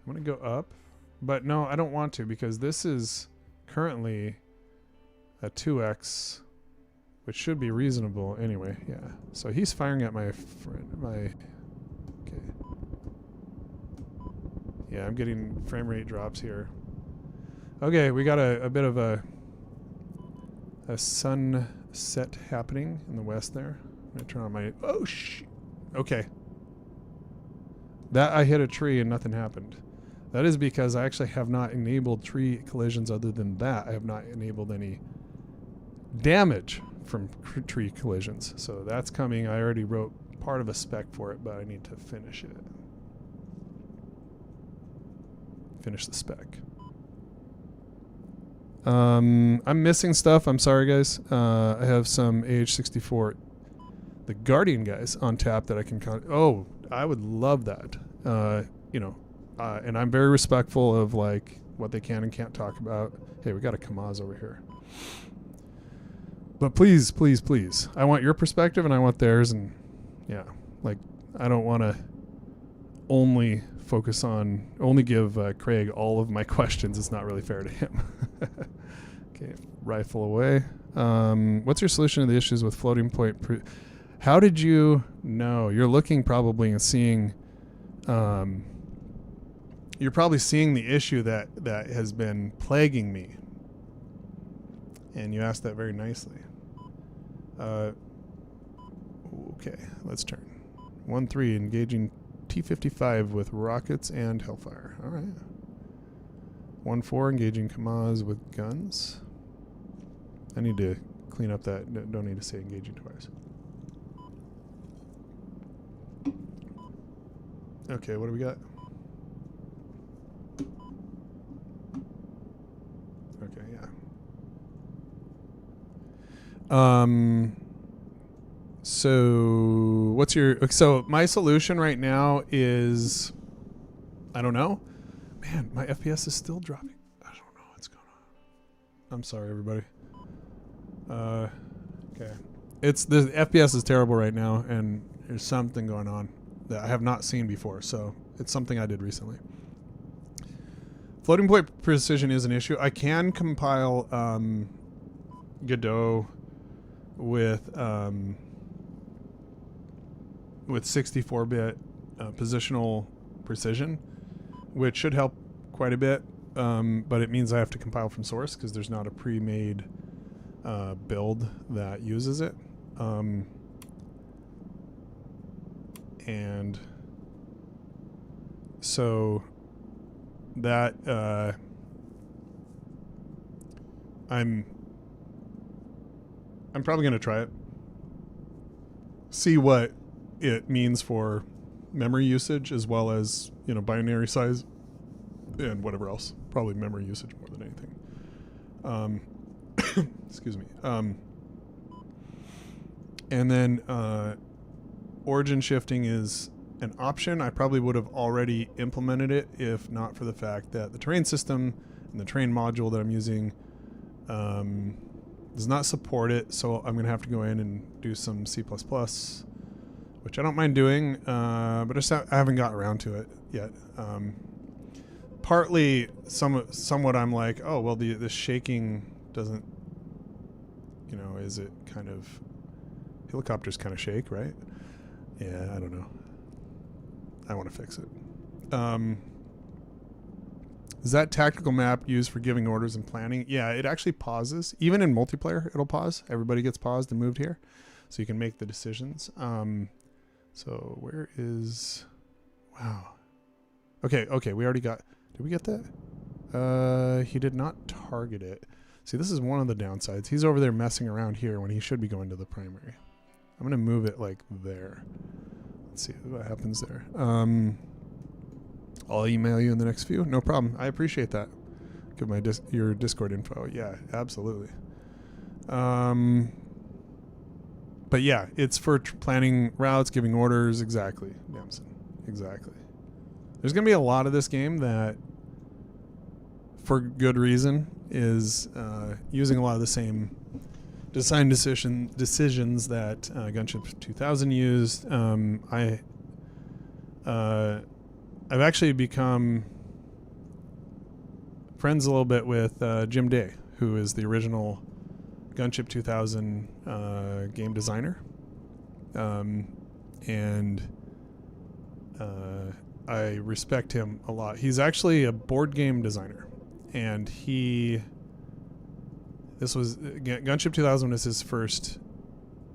S1: I'm going to go up. But no, I don't want to, because this is currently a 2x, which should be reasonable anyway. Yeah. So he's firing at my friend. Okay. Yeah, I'm getting frame rate drops here. Okay, we got a bit of a sunset happening in the west there. I'm going to turn on my... Oh, okay. That I hit a tree and nothing happened. That is because I actually have not enabled tree collisions. Other than that, I have not enabled any damage from tree collisions. So that's coming. I already wrote part of a spec for it, but I need to finish it. Finish the spec. I'm missing stuff. I'm sorry, guys. I have some AH-64, the Guardian guys on tap that I can Oh, I would love that. You know, and I'm very respectful of like what they can and can't talk about. Hey, we got a Kamaz over here. But please, please, please, I want your perspective and I want theirs. And yeah, like I don't want to only give Craig all of my questions. It's not really fair to him. Okay, rifle away. What's your solution to the issues with floating point? How did you know? You're looking probably and seeing, you're probably seeing the issue that has been plaguing me. And you asked that very nicely. Okay, let's turn. 1-3, engaging T-55 with rockets and Hellfire. All right. 1-4, engaging Kamaz with guns. I need to clean up that. Don't need to say engaging twice. Okay, what do we got? Okay, yeah. So what's so my solution right now is, I don't know. Man, my FPS is still dropping. I don't know what's going on. I'm sorry, everybody. Okay. The FPS is terrible right now, and there's something going on that I have not seen before, so it's something I did recently. Floating point precision is an issue. I can compile Godot with 64-bit positional precision, which should help quite a bit. But it means I have to compile from source because there's not a pre-made build that uses it. And so that I'm probably going to try it, see what it means for memory usage as well as, you know, binary size and whatever else. Probably memory usage more than anything. Excuse me. And then origin shifting is an option. I probably would have already implemented it if not for the fact that the terrain system and the terrain module that I'm using does not support it. So I'm going to have to go in and do some C++, which I don't mind doing, but I haven't gotten around to it yet. Partly, somewhat I'm like, oh, well, the shaking doesn't, you know, is it kind of, helicopters kind of shake, right? Yeah, I don't know. I want to fix it. Is that tactical map used for giving orders and planning? Yeah, it actually pauses. Even in multiplayer, it'll pause. Everybody gets paused and moved here, so you can make the decisions. So where is... Wow. Okay, we already got... Did we get that? He did not target it. See, this is one of the downsides. He's over there messing around here when he should be going to the primary. I'm going to move it like there. Let's see what happens there. I'll email you in the next few. No problem. I appreciate that. Give my your Discord info. Yeah, absolutely. But yeah, it's for planning routes, giving orders. Exactly, Damson. Exactly. There's going to be a lot of this game that, for good reason, is using a lot of the same design decisions that Gunship 2000 used. I've actually become friends a little bit with Jim Day, who is the original Gunship 2000 game designer. And I respect him a lot. He's actually a board game designer. And Gunship 2000 was his first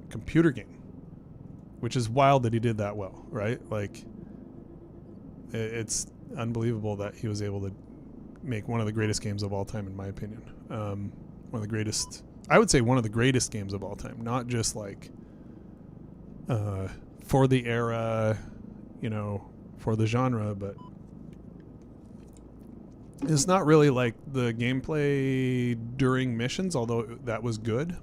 S1: computer game, which is wild that he did that well, right? Like, it's unbelievable that he was able to make one of the greatest games of all time, in my opinion. One of the greatest, I would say one of the greatest games of all time, not just like for the era, you know, for the genre, but it's not really like the gameplay during missions, although that was good.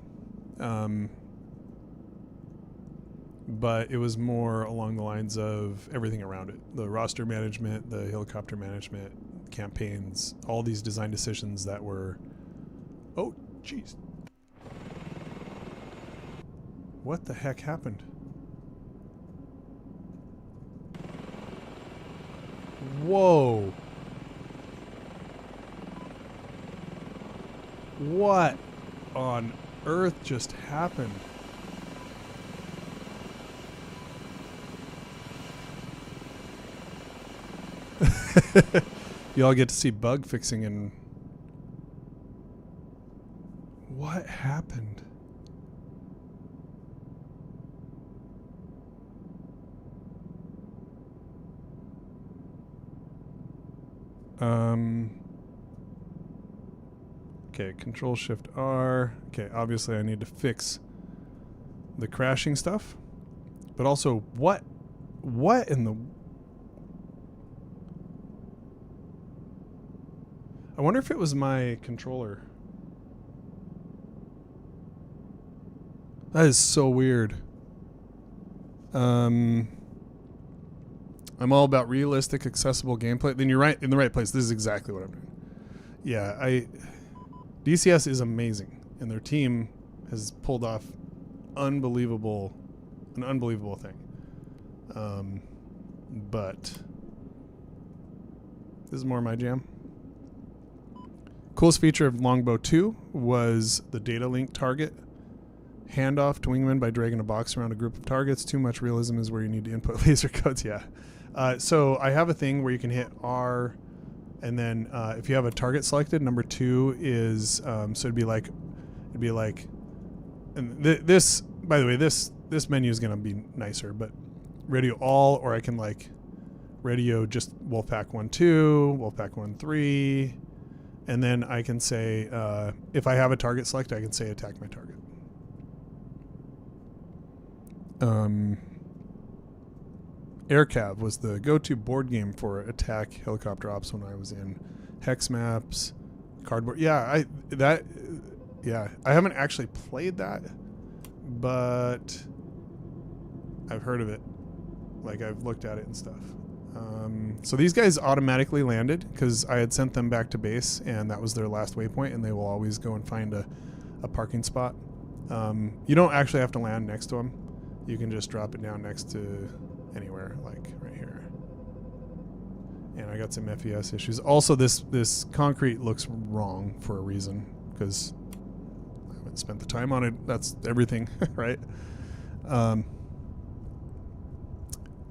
S1: But it was more along the lines of everything around it. The roster management, the helicopter management, campaigns, all these design decisions that were... Oh, jeez. What the heck happened? Whoa. What on earth just happened? You all get to see bug fixing and what happened? Okay, Control Shift R. Okay, obviously I need to fix the crashing stuff. But also, what in the... I wonder if it was my controller. That is so weird. I'm all about realistic, accessible gameplay. Then you're right in the right place. This is exactly what I'm doing. Yeah, DCS is amazing, and their team has pulled off an unbelievable thing. But this is more my jam. Coolest feature of Longbow 2 was the data link target handoff to wingman by dragging a box around a group of targets. Too much realism is where you need to input laser codes. Yeah, So I have a thing where you can hit R, and then if you have a target selected, number 2 is so it'd be like, and this, by the way, this menu is gonna be nicer, but radio all, or I can like radio just Wolfpack 1-2, Wolfpack 1-3, and then I can say if I have a target select, I can say attack my target. AirCav was the go-to board game for attack helicopter ops when I was in hex maps, cardboard. Yeah, I haven't actually played that, but I've heard of it. Like, I've looked at it and stuff. So these guys automatically landed because I had sent them back to base, and that was their last waypoint, and they will always go and find a parking spot. You don't actually have to land next to them. You can just drop it down next to anywhere, like right here. And I got some FES issues. Also, this concrete looks wrong for a reason, because I haven't spent the time on it. That's everything, right?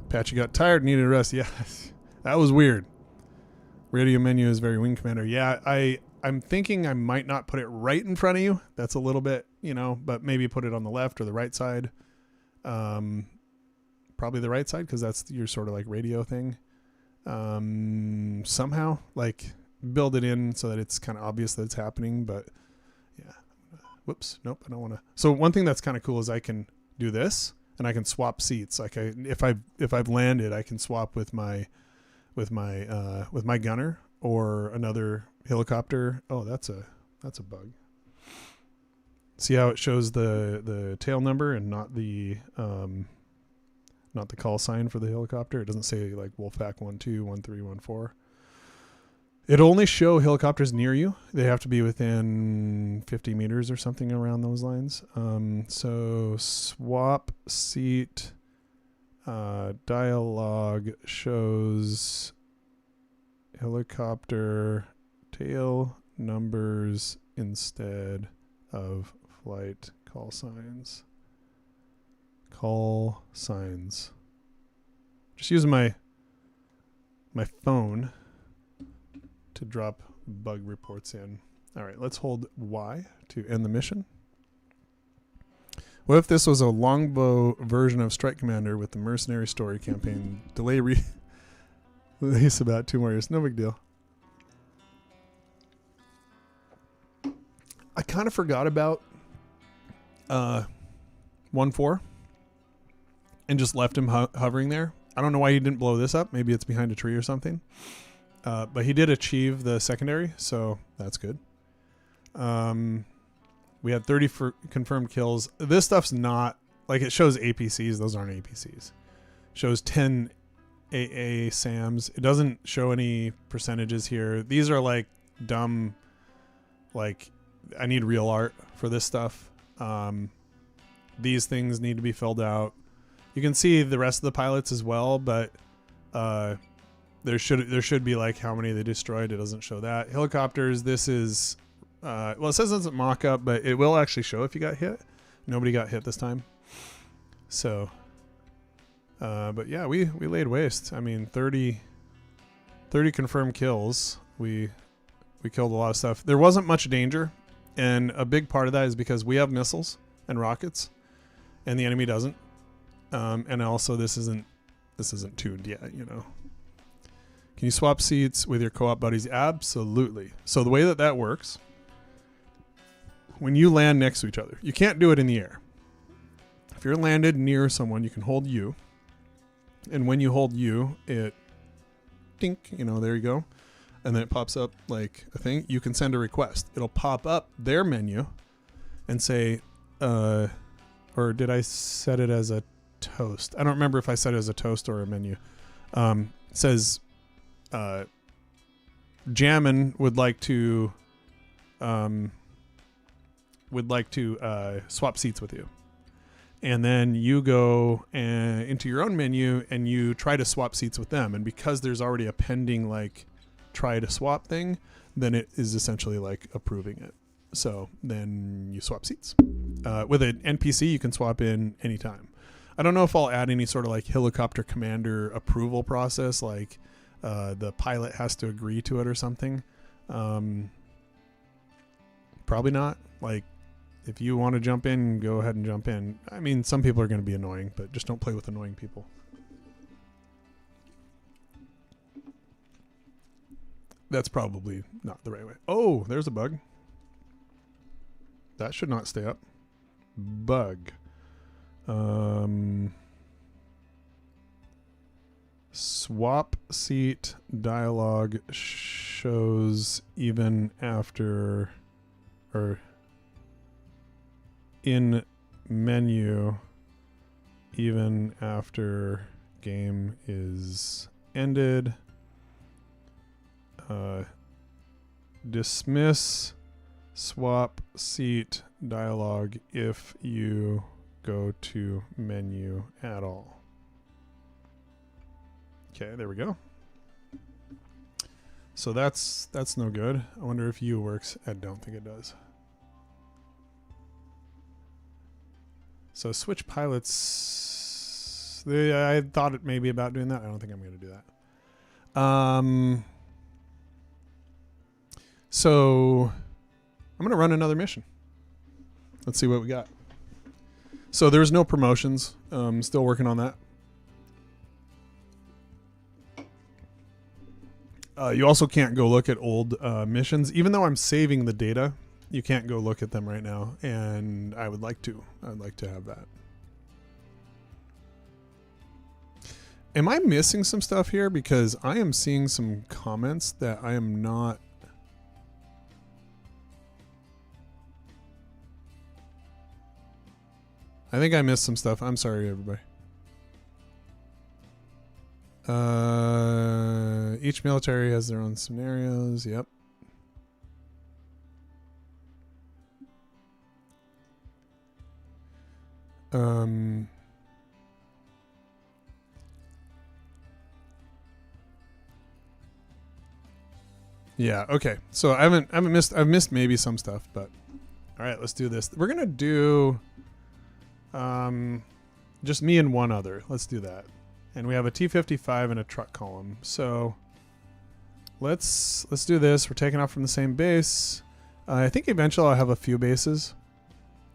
S1: Patchy got tired, needed a rest. Yeah, that was weird. Radio menu is very Wing Commander. Yeah, I'm thinking I might not put it right in front of you. That's a little bit, but maybe put it on the left or the right side. Probably the right side, because that's your sort of like radio thing. Somehow like build it in so that it's kind of obvious that it's happening, but yeah. Whoops. Nope. I don't want to. So one thing that's kind of cool is I can do this, and I can swap seats. Like if I've landed, I can swap with my gunner or another helicopter. Oh, that's a bug. See how it shows the tail number and not the call sign for the helicopter? It doesn't say like Wolfpack 1-2, 1-3, 1-4. It'll only show helicopters near you. They have to be within 50 meters or something around those lines. So swap seat dialog shows helicopter tail numbers instead of flight call signs. Call signs. Just using my phone to drop bug reports in. All right, let's hold Y to end the mission. What if this was a longbow version of Strike Commander with the Mercenary Story campaign? Delay release about 2 more years. No big deal. I kind of forgot about 1-4 and just left him hovering there. I don't know why he didn't blow this up. Maybe it's behind a tree or something. But he did achieve the secondary, so that's good. We had 30 confirmed kills. This stuff's not, like, it shows APCs. Those aren't APCs. Shows 10 AA SAMs. It doesn't show any percentages here. These are, like, dumb, like, I need real art for this stuff. These things need to be filled out. You can see the rest of the pilots as well, but there should be like how many they destroyed. It doesn't show that. Helicopters, this is well, it says it's mock up, but it will actually show if you got hit. Nobody got hit this time. So but yeah, we laid waste. I mean, 30 confirmed kills. We killed a lot of stuff. There wasn't much danger, and a big part of that is because we have missiles and rockets and the enemy doesn't. And also this isn't tuned yet, Can you swap seats with your co-op buddies? Absolutely. So the way that works, when you land next to each other, you can't do it in the air. If you're landed near someone, you can hold U. And when you hold U, it dink, there you go. And then it pops up like a thing. You can send a request. It'll pop up their menu and say, or did I set it as a toast? I don't remember if I set it as a toast or a menu. It says, Jamon would like to swap seats with you, and then you go into your own menu and you try to swap seats with them. And because there's already a pending like try to swap thing, then it is essentially like approving it. So then you swap seats. With an NPC, you can swap in anytime. I don't know if I'll add any sort of like helicopter commander approval process, like the pilot has to agree to it or something. Probably not. Like, if you want to jump in, go ahead and jump in. I mean, some people are going to be annoying, but just don't play with annoying people. That's probably not the right way. Oh, there's a bug. That should not stay up. Bug. Swap seat dialog shows even after, or in menu even after game is ended. Dismiss swap seat dialog if you go to menu at all. Okay, there we go. So that's no good. I wonder if U works. I don't think it does. So switch pilots. I thought it maybe about doing that. I don't think I'm going to do that. So I'm going to run another mission. Let's see what we got. So there's no promotions. Still working on that. You also can't go look at old missions. Even though I'm saving the data, you can't go look at them right now. And I would like to. I'd like to have that. Am I missing some stuff here? Because I am seeing some comments that I am not... I think I missed some stuff. I'm sorry, everybody. Each military has their own scenarios. Yep. Yeah, okay. So I've missed maybe some stuff, but all right, let's do this. We're gonna do just me and one other. Let's do that. And we have a T-55 and a truck column. So let's do this. We're taking off from the same base. I think eventually I'll have a few bases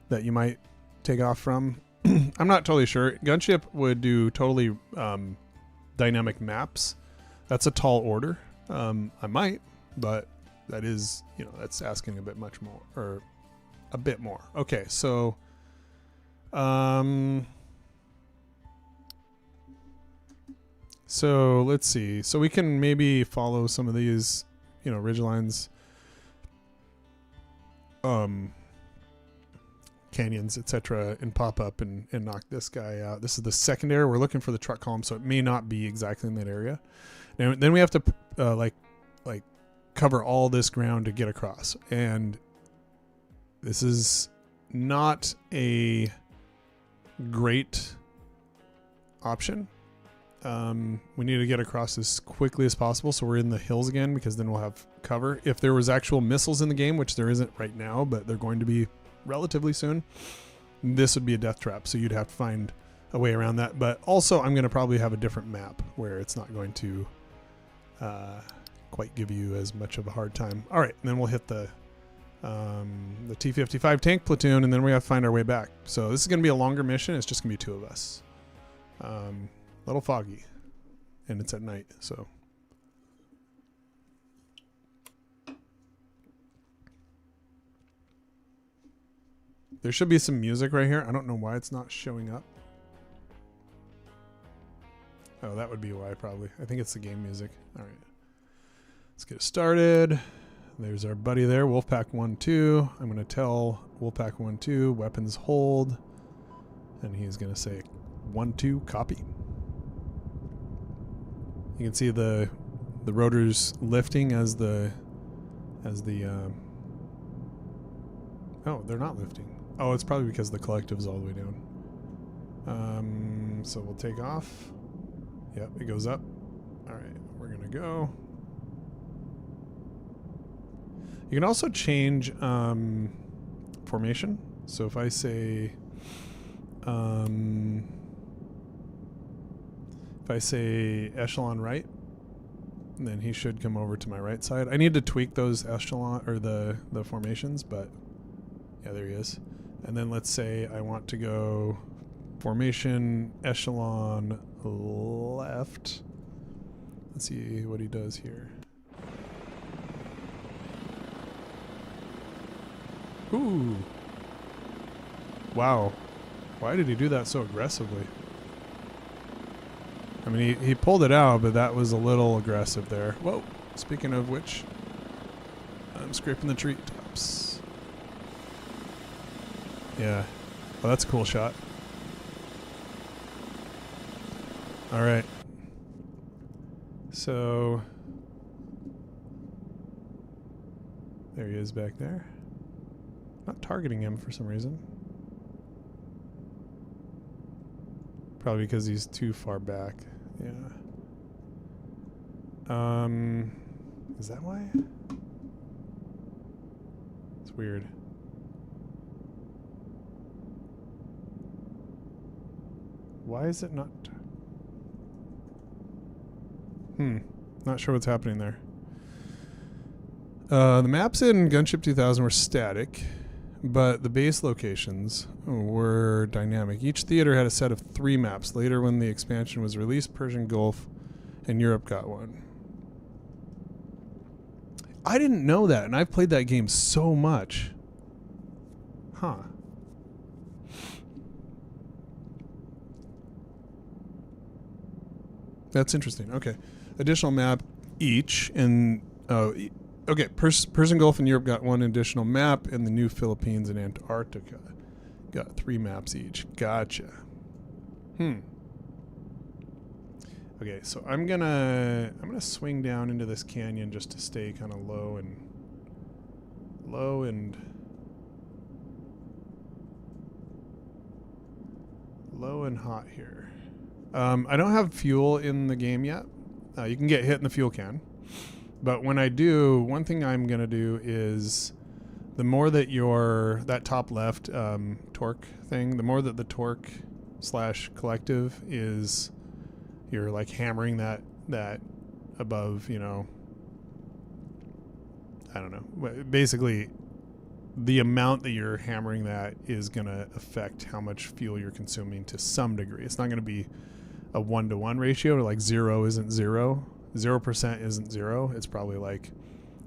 S1: that you might take off from. I'm not totally sure. Gunship would do totally dynamic maps. That's a tall order. I might, but that is, that's asking a bit much more, or a bit more. Okay, so so let's see. So we can maybe follow some of these, ridgelines, canyons, etc., and pop up and knock this guy out. This is the secondary. We're looking for the truck column, so it may not be exactly in that area. Now, then we have to like cover all this ground to get across, and this is not a great option. We need to get across as quickly as possible, so we're in the hills again, because then we'll have cover. If there was actual missiles in the game, which there isn't right now, but they're going to be relatively soon, this would be a death trap, so you'd have to find a way around that. But also, I'm going to probably have a different map where it's not going to quite give you as much of a hard time. All right, and then we'll hit the T-55 tank platoon, and then we have to find our way back. So this is going to be a longer mission. It's just going to be 2 of us. A little foggy, and it's at night, so. There should be some music right here. I don't know why it's not showing up. Oh, that would be why, probably. I think it's the game music. All right. Let's get started. There's our buddy there, Wolfpack 1-2. I'm going to tell Wolfpack 1-2, weapons hold. And he's going to say 1-2, copy. You can see the rotors lifting as the oh, they're not lifting. Oh, it's probably because the collective's all the way down. So we'll take off. Yep, it goes up. All right, we're gonna go. You can also change formation. So if I say If I say echelon right, then he should come over to my right side. I need to tweak those echelon or the formations, but yeah, there he is. And then let's say I want to go formation echelon left. Let's see what he does here. Ooh. Wow. Why did he do that so aggressively? I mean, he pulled it out, but that was a little aggressive there. Whoa. Speaking of which, I'm scraping the treetops. Yeah. Well, that's a cool shot. All right. So there he is back there. Not targeting him for some reason. Probably because he's too far back. Yeah. Is that why? It's weird. Why is it not? Not sure what's happening there. The maps in Gunship 2000 were static, but the base locations were dynamic. Each theater had a set of 3 maps. Later, when the expansion was released, Persian Gulf and Europe got one. I didn't know that, and I've played that game so much. Huh. That's interesting. Okay. Additional map each, and okay, Persian Gulf and Europe got 1 additional map, and the New Philippines and Antarctica got 3 maps each. Gotcha. Okay, so I'm gonna swing down into this canyon just to stay kind of low and hot here. I don't have fuel in the game yet. You can get hit in the fuel can. But when I do, one thing I'm going to do is the more that that top left torque thing, the more that the torque / collective is, you're like hammering that above, you know, I don't know. Basically, the amount that you're hammering that is going to affect how much fuel you're consuming to some degree. It's not going to be a 1-to-1 ratio, or like 0 isn't 0. 0% isn't 0. It's probably like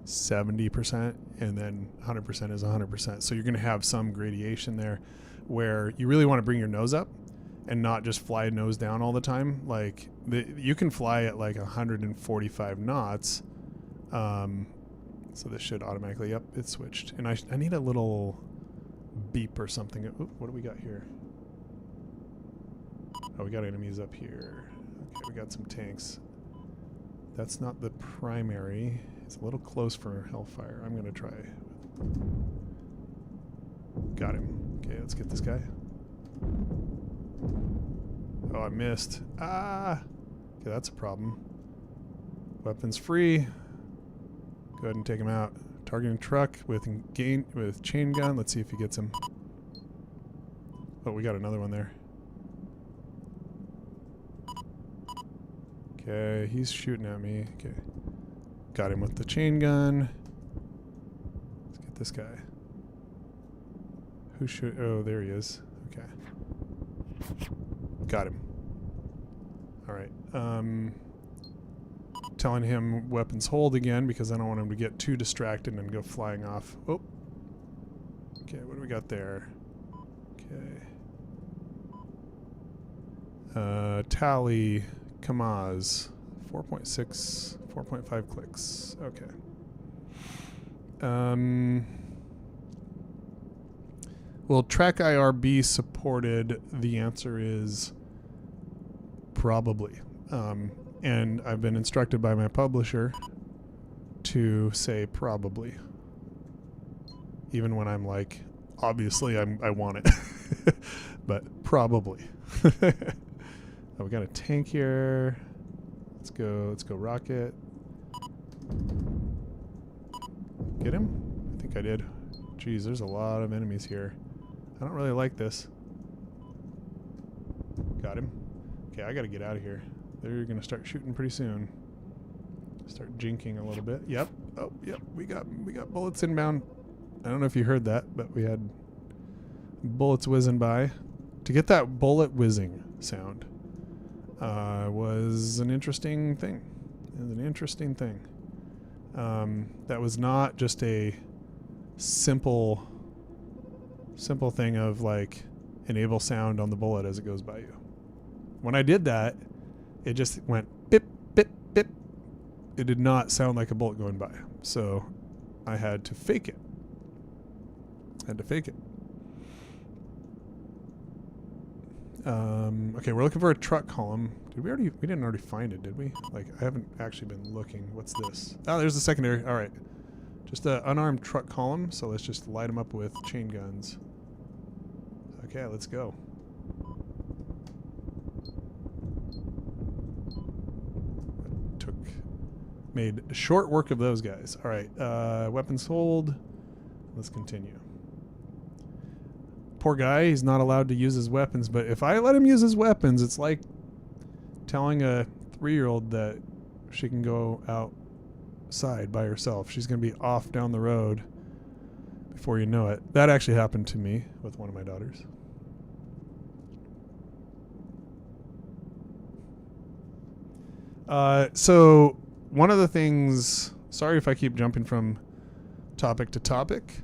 S1: 70%, and then 100% is 100%. So you're going to have some gradation there where you really want to bring your nose up and not just fly nose down all the time. Like you can fly at like 145 knots. So this should automatically, yep, it switched. And I need a little beep or something. Ooh, what do we got here? Oh, we got enemies up here. Okay, we got some tanks. That's not the primary. It's a little close for Hellfire. I'm going to try. Got him. Okay, let's get this guy. Oh, I missed. Ah! Okay, that's a problem. Weapons free. Go ahead and take him out. Targeting truck with chain gun. Let's see if he gets him. Oh, we got another one there. Okay, he's shooting at me. Okay. Got him with the chain gun. Let's get this guy. Who should... Oh, there he is. Okay. Got him. Alright. Telling him weapons hold again because I don't want him to get too distracted and go flying off. Oh. Okay, what do we got there? Okay. Tally... Kamaz, 4.6, 4.5 clicks. Okay. Will Track IR be supported? The answer is probably. And I've been instructed by my publisher to say probably. Even when I'm like, obviously I want it. But probably. Oh, we got a tank here. Let's go rocket. Get him? I think I did. Jeez, there's a lot of enemies here. I don't really like this. Got him. Okay, I gotta get out of here. They're gonna start shooting pretty soon. Start jinking a little bit. Yep. Oh, yep. We got bullets inbound. I don't know if you heard that, but we had bullets whizzing by. To get that bullet whizzing sound was an interesting thing. It was an interesting thing. That was not just a simple thing of like enable sound on the bullet as it goes by you. When I did that, it just went bip, bip, bip. It did not sound like a bullet going by. So I had to fake it. Okay, we're looking for a truck column. We didn't already find it, did we? Like, I haven't actually been looking. What's this? Oh, there's the secondary. All right. Just an unarmed truck column. So let's just light them up with chain guns. Okay, let's go. Made short work of those guys. All right, weapons hold. Let's continue. Poor guy, he's not allowed to use his weapons, but if I let him use his weapons, it's like telling a 3-year-old that she can go outside by herself. She's going to be off down the road before you know it. That actually happened to me with one of my daughters. So one of the things, sorry if I keep jumping from topic to topic.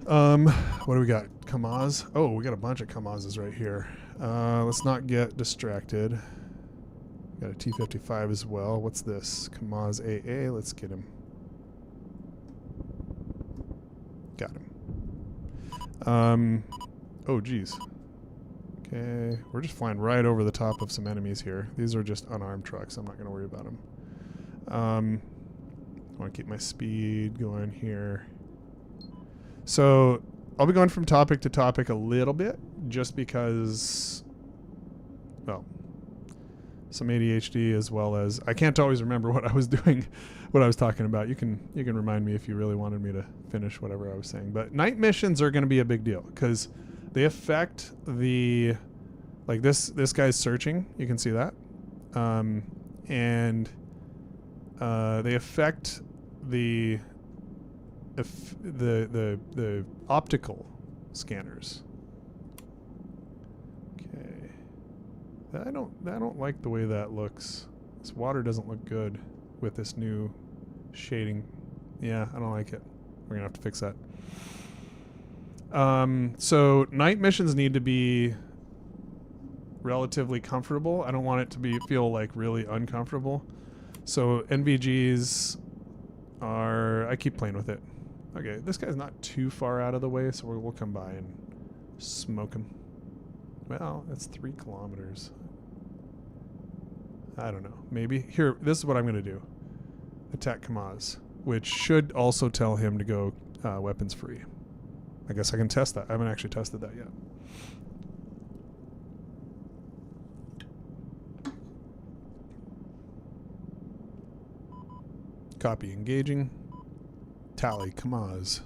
S1: What do we got? Kamaz. Oh, we got a bunch of Kamazes right here. Let's not get distracted. Got a T-55 as well. What's this? Kamaz AA. Let's get him. Got him. Oh, geez. Okay, we're just flying right over the top of some enemies here. These are just unarmed trucks. I'm not going to worry about them. I want to keep my speed going here. So I'll be going from topic to topic a little bit, just because, well, some ADHD as well as I can't always remember what I was doing, what I was talking about. You can remind me if you really wanted me to finish whatever I was saying. But night missions are going to be a big deal because they affect the, like this guy's searching. You can see that, and they affect the optical scanners. Okay, I don't like the way that looks. This water doesn't look good with this new shading. Yeah, I don't like it. We're gonna have to fix that. So night missions need to be relatively comfortable. I don't want it to feel like really uncomfortable. So NVGs are, I keep playing with it. Okay, this guy's not too far out of the way, so we'll come by and smoke him. Well, that's 3 kilometers. I don't know. Maybe. Here, this is what I'm going to do. Attack Kamaz, which should also tell him to go weapons free. I guess I can test that. I haven't actually tested that yet. Copy engaging. Tally Kamaz.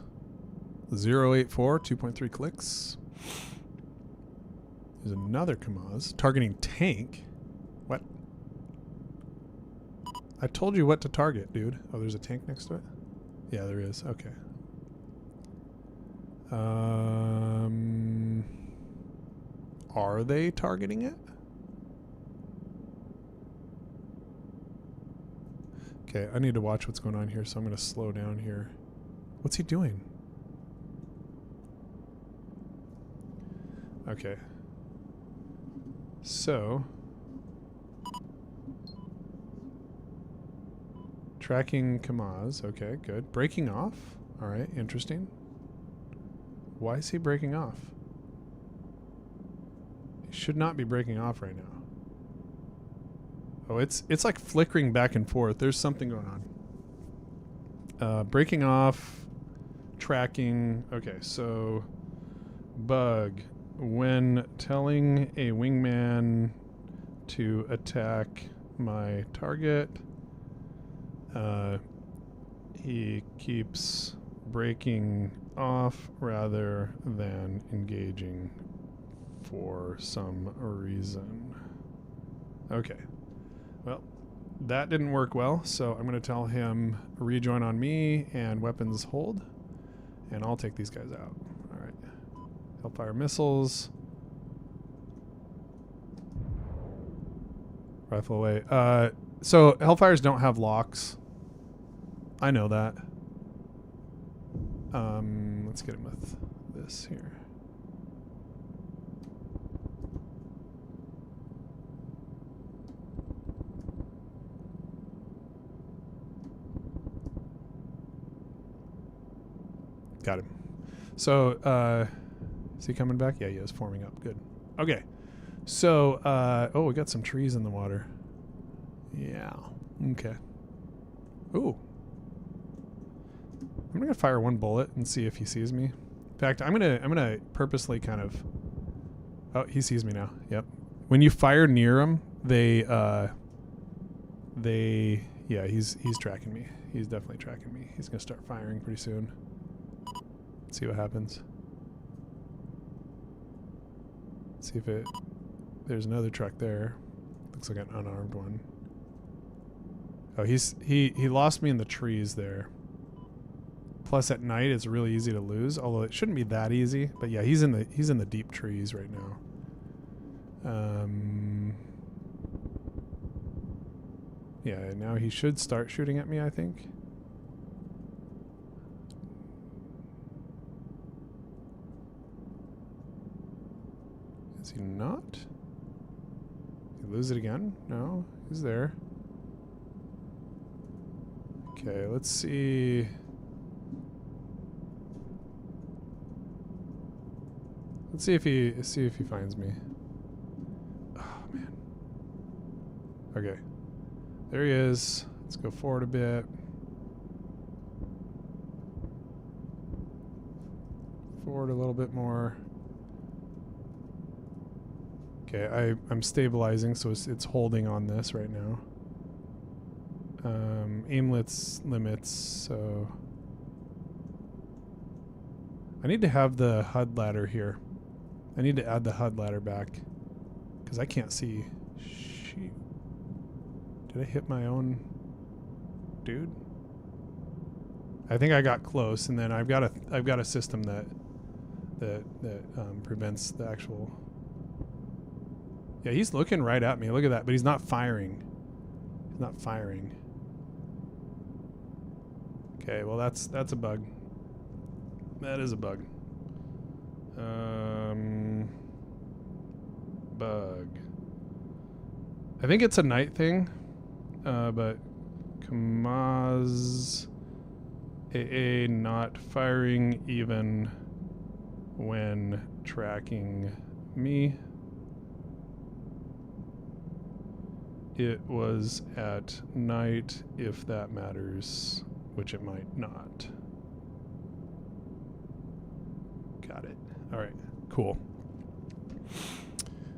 S1: 084, 2.3 clicks. There's another Kamaz. Targeting tank. What? I told you what to target, dude. Oh, there's a tank next to it? Yeah, there is. Okay. Are they targeting it? Okay, I need to watch what's going on here, so I'm going to slow down here. What's he doing? Okay. So, tracking Kamaz. Okay, good. Breaking off. All right, interesting. Why is he breaking off? He should not be breaking off right now. Oh, it's like flickering back and forth. There's something going on. Breaking off, tracking. Okay, so bug. When telling a wingman to attack my target, he keeps breaking off rather than engaging for some reason. Okay. Well, that didn't work well, so I'm going to tell him rejoin on me and weapons hold, and I'll take these guys out. All right. Hellfire missiles. Rifle away. So Hellfires don't have locks. I know that. Let's get him with this here. Got him. So, is he coming back? Yeah, he is forming up. Good. Okay. So, oh, we got some trees in the water. Yeah. Okay. Ooh. I'm gonna fire one bullet and see if he sees me. In fact, I'm gonna purposely kind of. Oh, he sees me now. Yep. When you fire near him, yeah, he's tracking me. He's definitely tracking me. He's gonna start firing pretty soon. Let's see what happens. Let's see if it. There's another truck there. Looks like an unarmed one. Oh, he lost me in the trees there. Plus, at night it's really easy to lose. Although it shouldn't be that easy. But yeah, he's in the deep trees right now. Yeah, now he should start shooting at me, I think. Is he not? Did he lose it again? No, he's there. Okay, let's see. Let's see if he finds me. Oh man. Okay. There he is. Let's go forward a bit. Forward a little bit more. Okay, I'm stabilizing, so it's holding on this right now. Aim limits, so I need to have the HUD ladder here. I need to add the HUD ladder back because I can't see. Shoot. Did I hit my own dude? I think I got close, and then I've got a system that prevents the actual. Yeah, he's looking right at me. Look at that, but he's not firing. He's not firing. Okay, well that's a bug. That is a bug. Bug. I think it's a night thing, but Kamaz AA not firing even when tracking me. It was at night, if that matters, which it might not. Got it. All right, cool.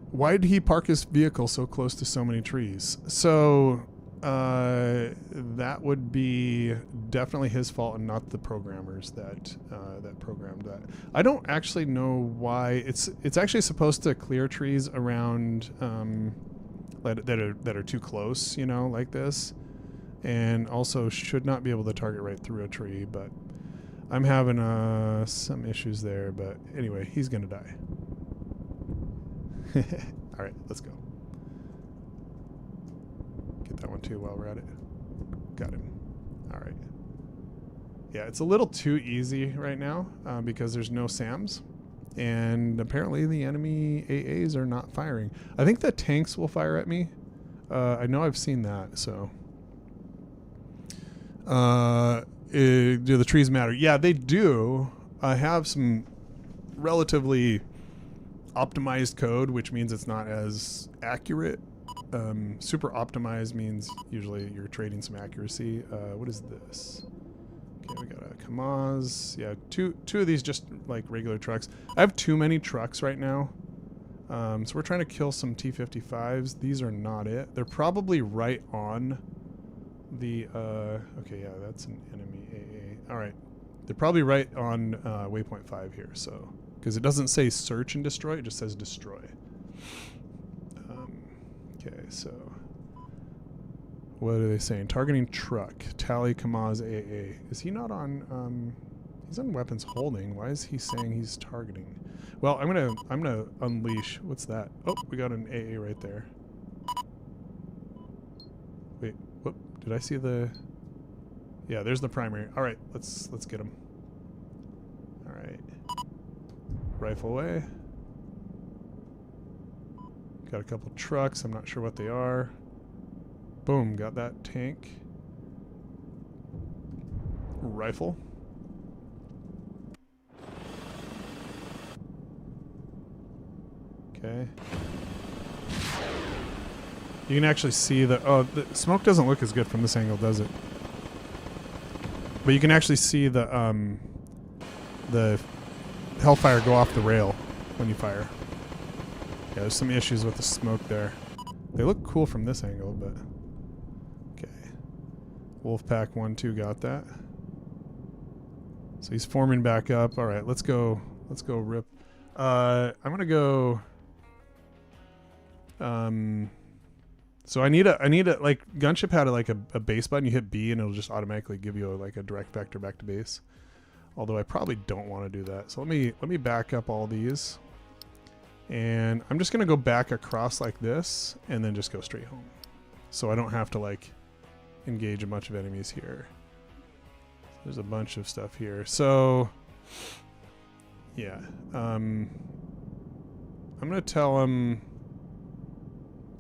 S1: Why did he park his vehicle so close to so many trees? So that would be definitely his fault and not the programmers that programmed that. I don't actually know why. It's actually supposed to clear trees around that are too close, you know, like this, and also should not be able to target right through a tree. But I'm having some issues there. But anyway, he's gonna die. All right, let's go. Get that one too while we're at it. Got him. All right. Yeah, it's a little too easy right now because there's no SAMs. And apparently the enemy AAs are not firing. I think the tanks will fire at me. I know I've seen that, so. Do the trees matter? Yeah, they do. I have some relatively optimized code, which means it's not as accurate. Super optimized means usually you're trading some accuracy. What is this? Okay, we got a Kamaz. Yeah, two of these just like regular trucks. I have too many trucks right now. So we're trying to kill some T-55s. These are not it. They're probably right on the, okay, yeah, that's an enemy AA. All right. They're probably right on waypoint 5 here, so, because it doesn't say search and destroy, it just says destroy. Okay, so what are they saying? Targeting truck. Tally Kamaz AA. Is he not on he's on weapons holding. Why is he saying he's targeting? Well, I'm gonna unleash. What's that? Oh, we got an AA right there. Wait, whoop, did I see the... Yeah, there's the primary. Alright, let's get him. Alright. Rifle away. Got a couple trucks, I'm not sure what they are. Boom, got that tank. Rifle. Okay. You can actually see the... Oh, the smoke doesn't look as good from this angle, does it? But you can actually see the Hellfire go off the rail when you fire. Yeah, there's some issues with the smoke there. They look cool from this angle, but... Okay. Wolfpack 1-2 got that. So he's forming back up. Alright, let's go rip. I'm gonna go... So I need a like Gunship had a base button. You hit B and it'll just automatically give you a direct vector back to base. Although I probably don't want to do that. So let me back up all these, and I'm just gonna go back across like this and then just go straight home. So I don't have to like engage a bunch of enemies here. There's a bunch of stuff here. So yeah, I'm gonna tell him.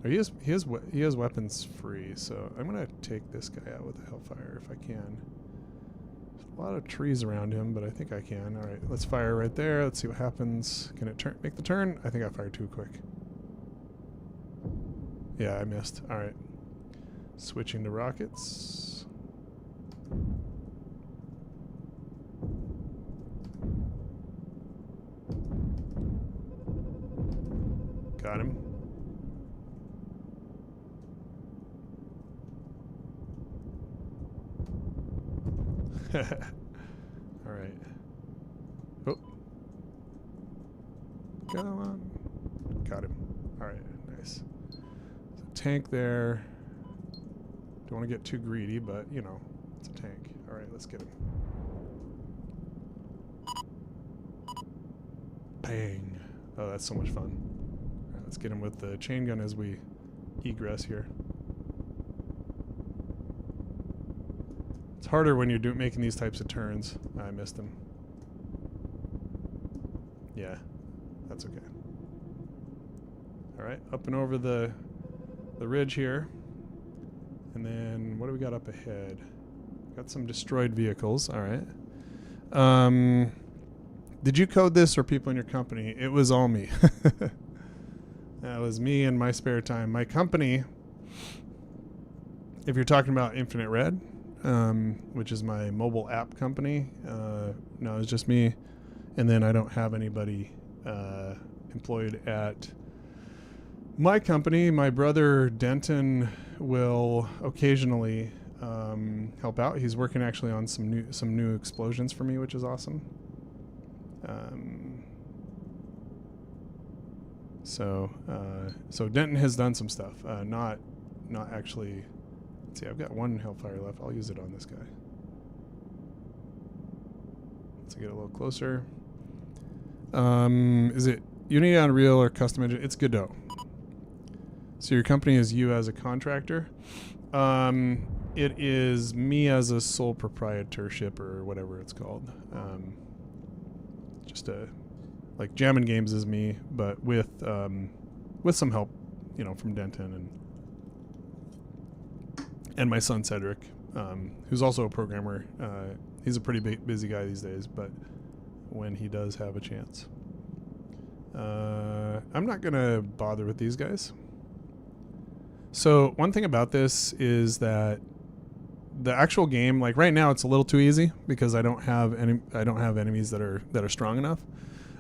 S1: He has weapons free, so I'm gonna take this guy out with the Hellfire if I can. There's a lot of trees around him, but I think I can. All right, let's fire right there. Let's see what happens. Can it make the turn? I think I fired too quick. Yeah, I missed. All right, switching to rockets. Got him. All right. Oh. Go on. Got him. All right. Nice. So tank there. Don't want to get too greedy, but you know, it's a tank. All right, let's get him. Bang. Oh, that's so much fun. All right, let's get him with the chain gun as we egress here. It's harder when you're making these types of turns. I missed him. Yeah, that's okay. All right, up and over the ridge here. And then what do we got up ahead? Got some destroyed vehicles. All right. Did you code this or people in your company? It was all me. That was me in my spare time. My company, if you're talking about Infinite Red, which is my mobile app company. No, it's just me. And then I don't have anybody employed at my company. My brother Denton will occasionally help out. He's working actually on some new explosions for me, which is awesome. So Denton has done some stuff. Not actually. Let's see, I've got one Hellfire left. I'll use it on this guy. Let's get a little closer. Is it Unity, Unreal, or custom engine? It's Godot. So your company is you as a contractor. It is me as a sole proprietorship or whatever it's called. Just like Jamon Games is me, but with some help, you know, from Denton and my son Cedric, who's also a programmer. He's a pretty busy guy these days, but when he does have a chance. I'm not gonna bother with these guys. So one thing about this is that the actual game, like right now, it's a little too easy because I don't have enemies that are strong enough.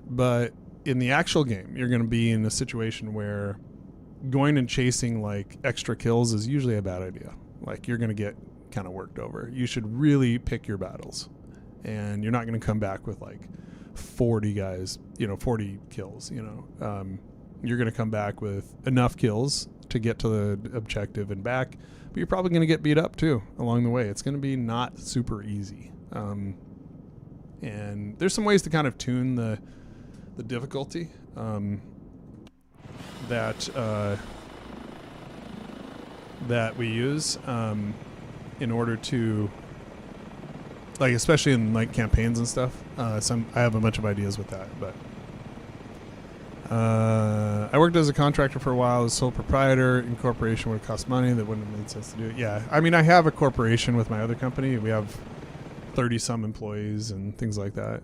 S1: But in the actual game, you're going to be in a situation where going and chasing like extra kills is usually a bad idea. Like you're going to get kind of worked over. You should really pick your battles, and you're not going to come back with like 40 guys, 40 kills. You're going to come back with enough kills to get to the objective and back, but you're probably going to get beat up too along the way. It's going to be not super easy. And there's some ways to kind of tune the difficulty that we use in order to, like, especially in like campaigns and stuff. I have a bunch of ideas with that, but I worked as a contractor for a while as sole proprietor. Incorporation would cost money. That wouldn't have made sense to do it. Yeah, I mean, I have a corporation with my other company. We have 30 some employees and things like that.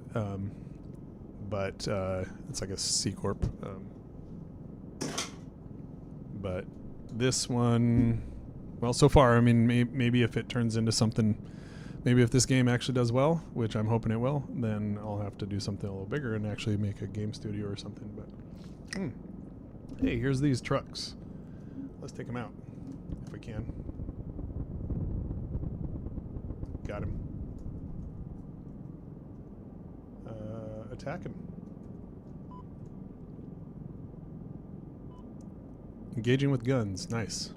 S1: But it's like a C corp. But this one, well, so far, I mean, maybe if it turns into something, maybe if this game actually does well, which I'm hoping it will, then I'll have to do something a little bigger and actually make a game studio or something. But hey, here's these trucks. Let's take them out if we can. Got him. Attacking. Engaging with guns. Nice.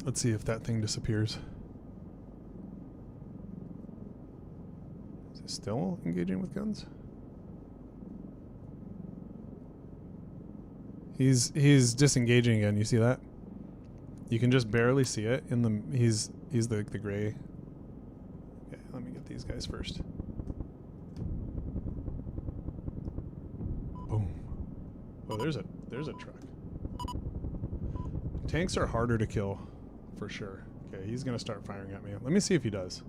S1: Let's see if that thing disappears. Is it still engaging with guns? He's disengaging again. You see that? You can just barely see it in the he's the gray. Okay, let me get these guys first. Boom. Oh, there's a truck. Tanks are harder to kill, for sure. Okay, he's gonna start firing at me. Let me see if he does.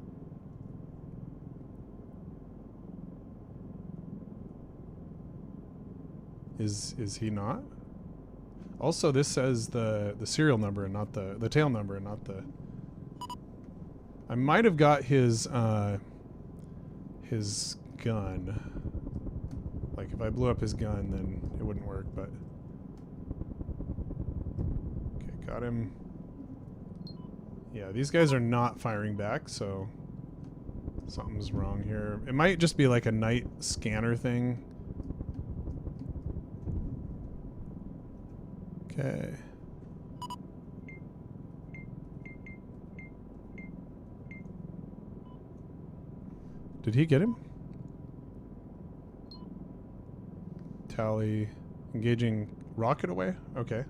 S1: Is he not? Also, this says the serial number and not the tail number and not the. I might have got his gun. Like if I blew up his gun, then it wouldn't work. But okay, got him. Yeah, these guys are not firing back, so something's wrong here. It might just be like a night scanner thing. Okay. Did he get him? Tally. Engaging rocket away? Okay.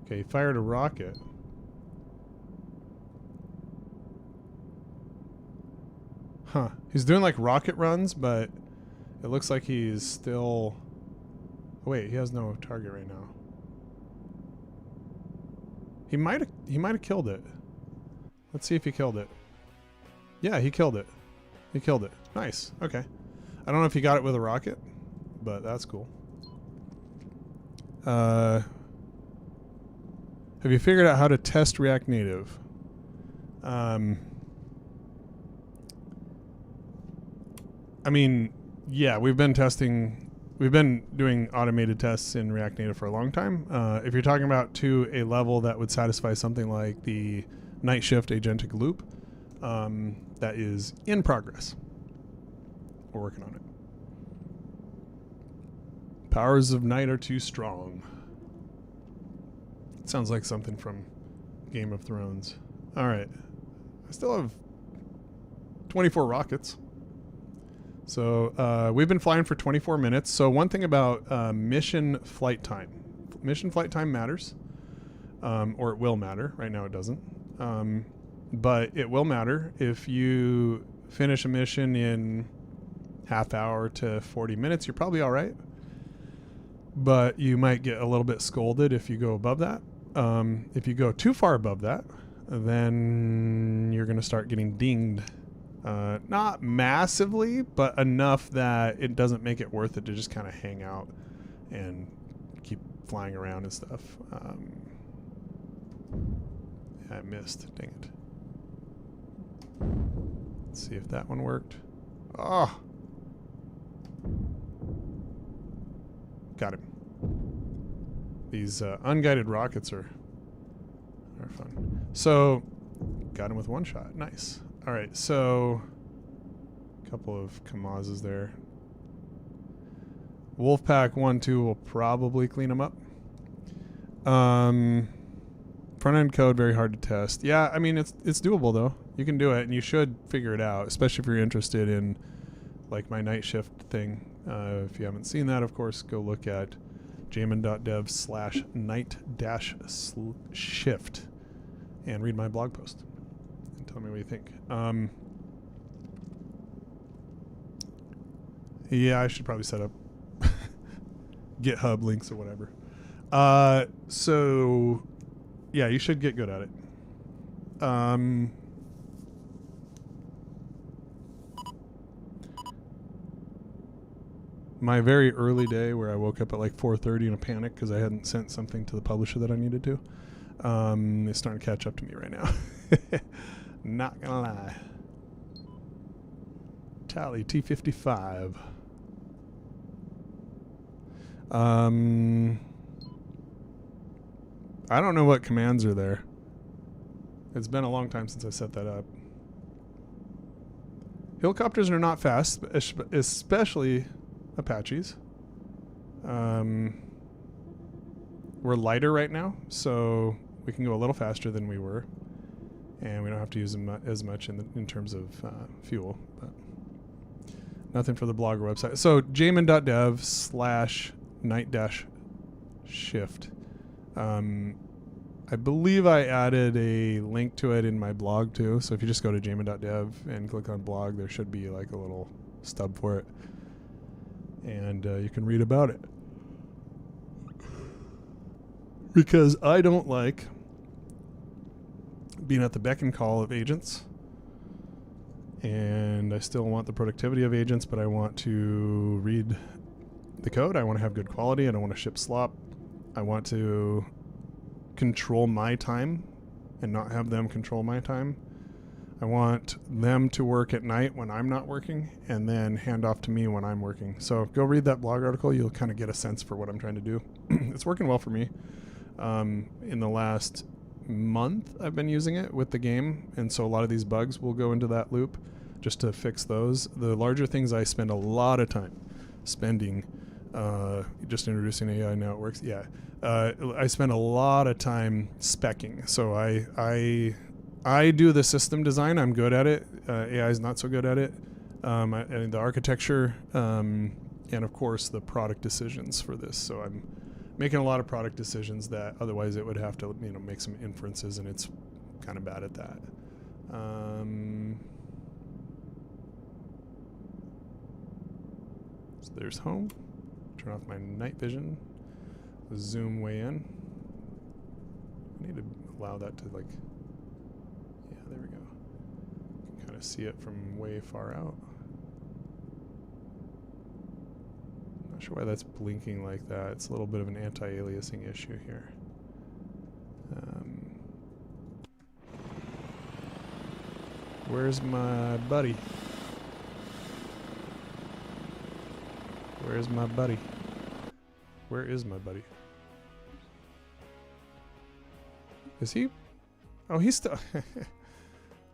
S1: Okay, he fired a rocket. Huh. He's doing like rocket runs, but it looks like he's still... Oh wait, he has no target right now. He might have killed it. Let's see if he killed it. Yeah, he killed it. He killed it. Nice. Okay. I don't know if he got it with a rocket, but that's cool. Have you figured out how to test React Native? I mean, yeah, we've been doing automated tests in React Native for a long time. If you're talking about to a level that would satisfy something like the night shift agentic loop, that is in progress. We're working on it. Powers of night are too strong. It sounds like something from Game of Thrones. All right. I still have 24 rockets. So we've been flying for 24 minutes. So one thing about mission flight time. Mission flight time matters. Or it will matter. Right now it doesn't. But it will matter if you finish a mission in half hour to 40 minutes. You're probably all right. But you might get a little bit scolded if you go above that. If you go too far above that, then you're going to start getting dinged. Not massively, but enough that it doesn't make it worth it to just kind of hang out and keep flying around and stuff. I missed. Dang it. Let's see if that one worked. Oh! Got him. These unguided rockets are fun. So, got him with one shot. Nice. All right, so a couple of Kamazes there. Wolfpack 1.2 will probably clean them up. Front-end code, very hard to test. Yeah, I mean, it's doable, though. You can do it, and you should figure it out, especially if you're interested in, like, my night shift thing. If you haven't seen that, of course, go look at jamon.dev/night-shift and read my blog post and tell me what you think. Yeah, I should probably set up GitHub links or whatever. So yeah, you should get good at it. My very early day where I woke up at like 4:30 in a panic because I hadn't sent something to the publisher that I needed to, it's starting to catch up to me right now. Not gonna lie. Tally T55. I don't know what commands are there. It's been a long time since I set that up. Helicopters are not fast, especially Apaches. We're lighter right now, so we can go a little faster than we were, and we don't have to use them as much in terms of fuel. But nothing for the blog or website. So jamon.dev/night-shift. I believe I added a link to it in my blog too. So if you just go to jamon.dev and click on blog, there should be like a little stub for it. And you can read about it. Because I don't like being at the beck and call of agents. And I still want the productivity of agents, but I want to read the code. I want to have good quality. I don't want to ship slop. I want to control my time and not have them control my time. I want them to work at night when I'm not working and then hand off to me when I'm working. So go read that blog article. You'll kind of get a sense for what I'm trying to do. It's working well for me. In the last month, I've been using it with the game. And so a lot of these bugs will go into that loop just to fix those. The larger things I spend a lot of time spending, just introducing AI, now it works. Yeah. I spend a lot of time speccing. So I do the system design. I'm good at it. AI is not so good at it. And the architecture, and of course the product decisions for this. So I'm making a lot of product decisions that otherwise it would have to, make some inferences, and it's kind of bad at that. So there's home. Turn off my night vision. Zoom way in. I need to allow that to yeah, there we go. You can kind of see it from way far out. Not sure why that's blinking like that. It's a little bit of an anti-aliasing issue here. Where's my buddy? Where's my buddy? Where is my buddy? Is he? Oh, he's still.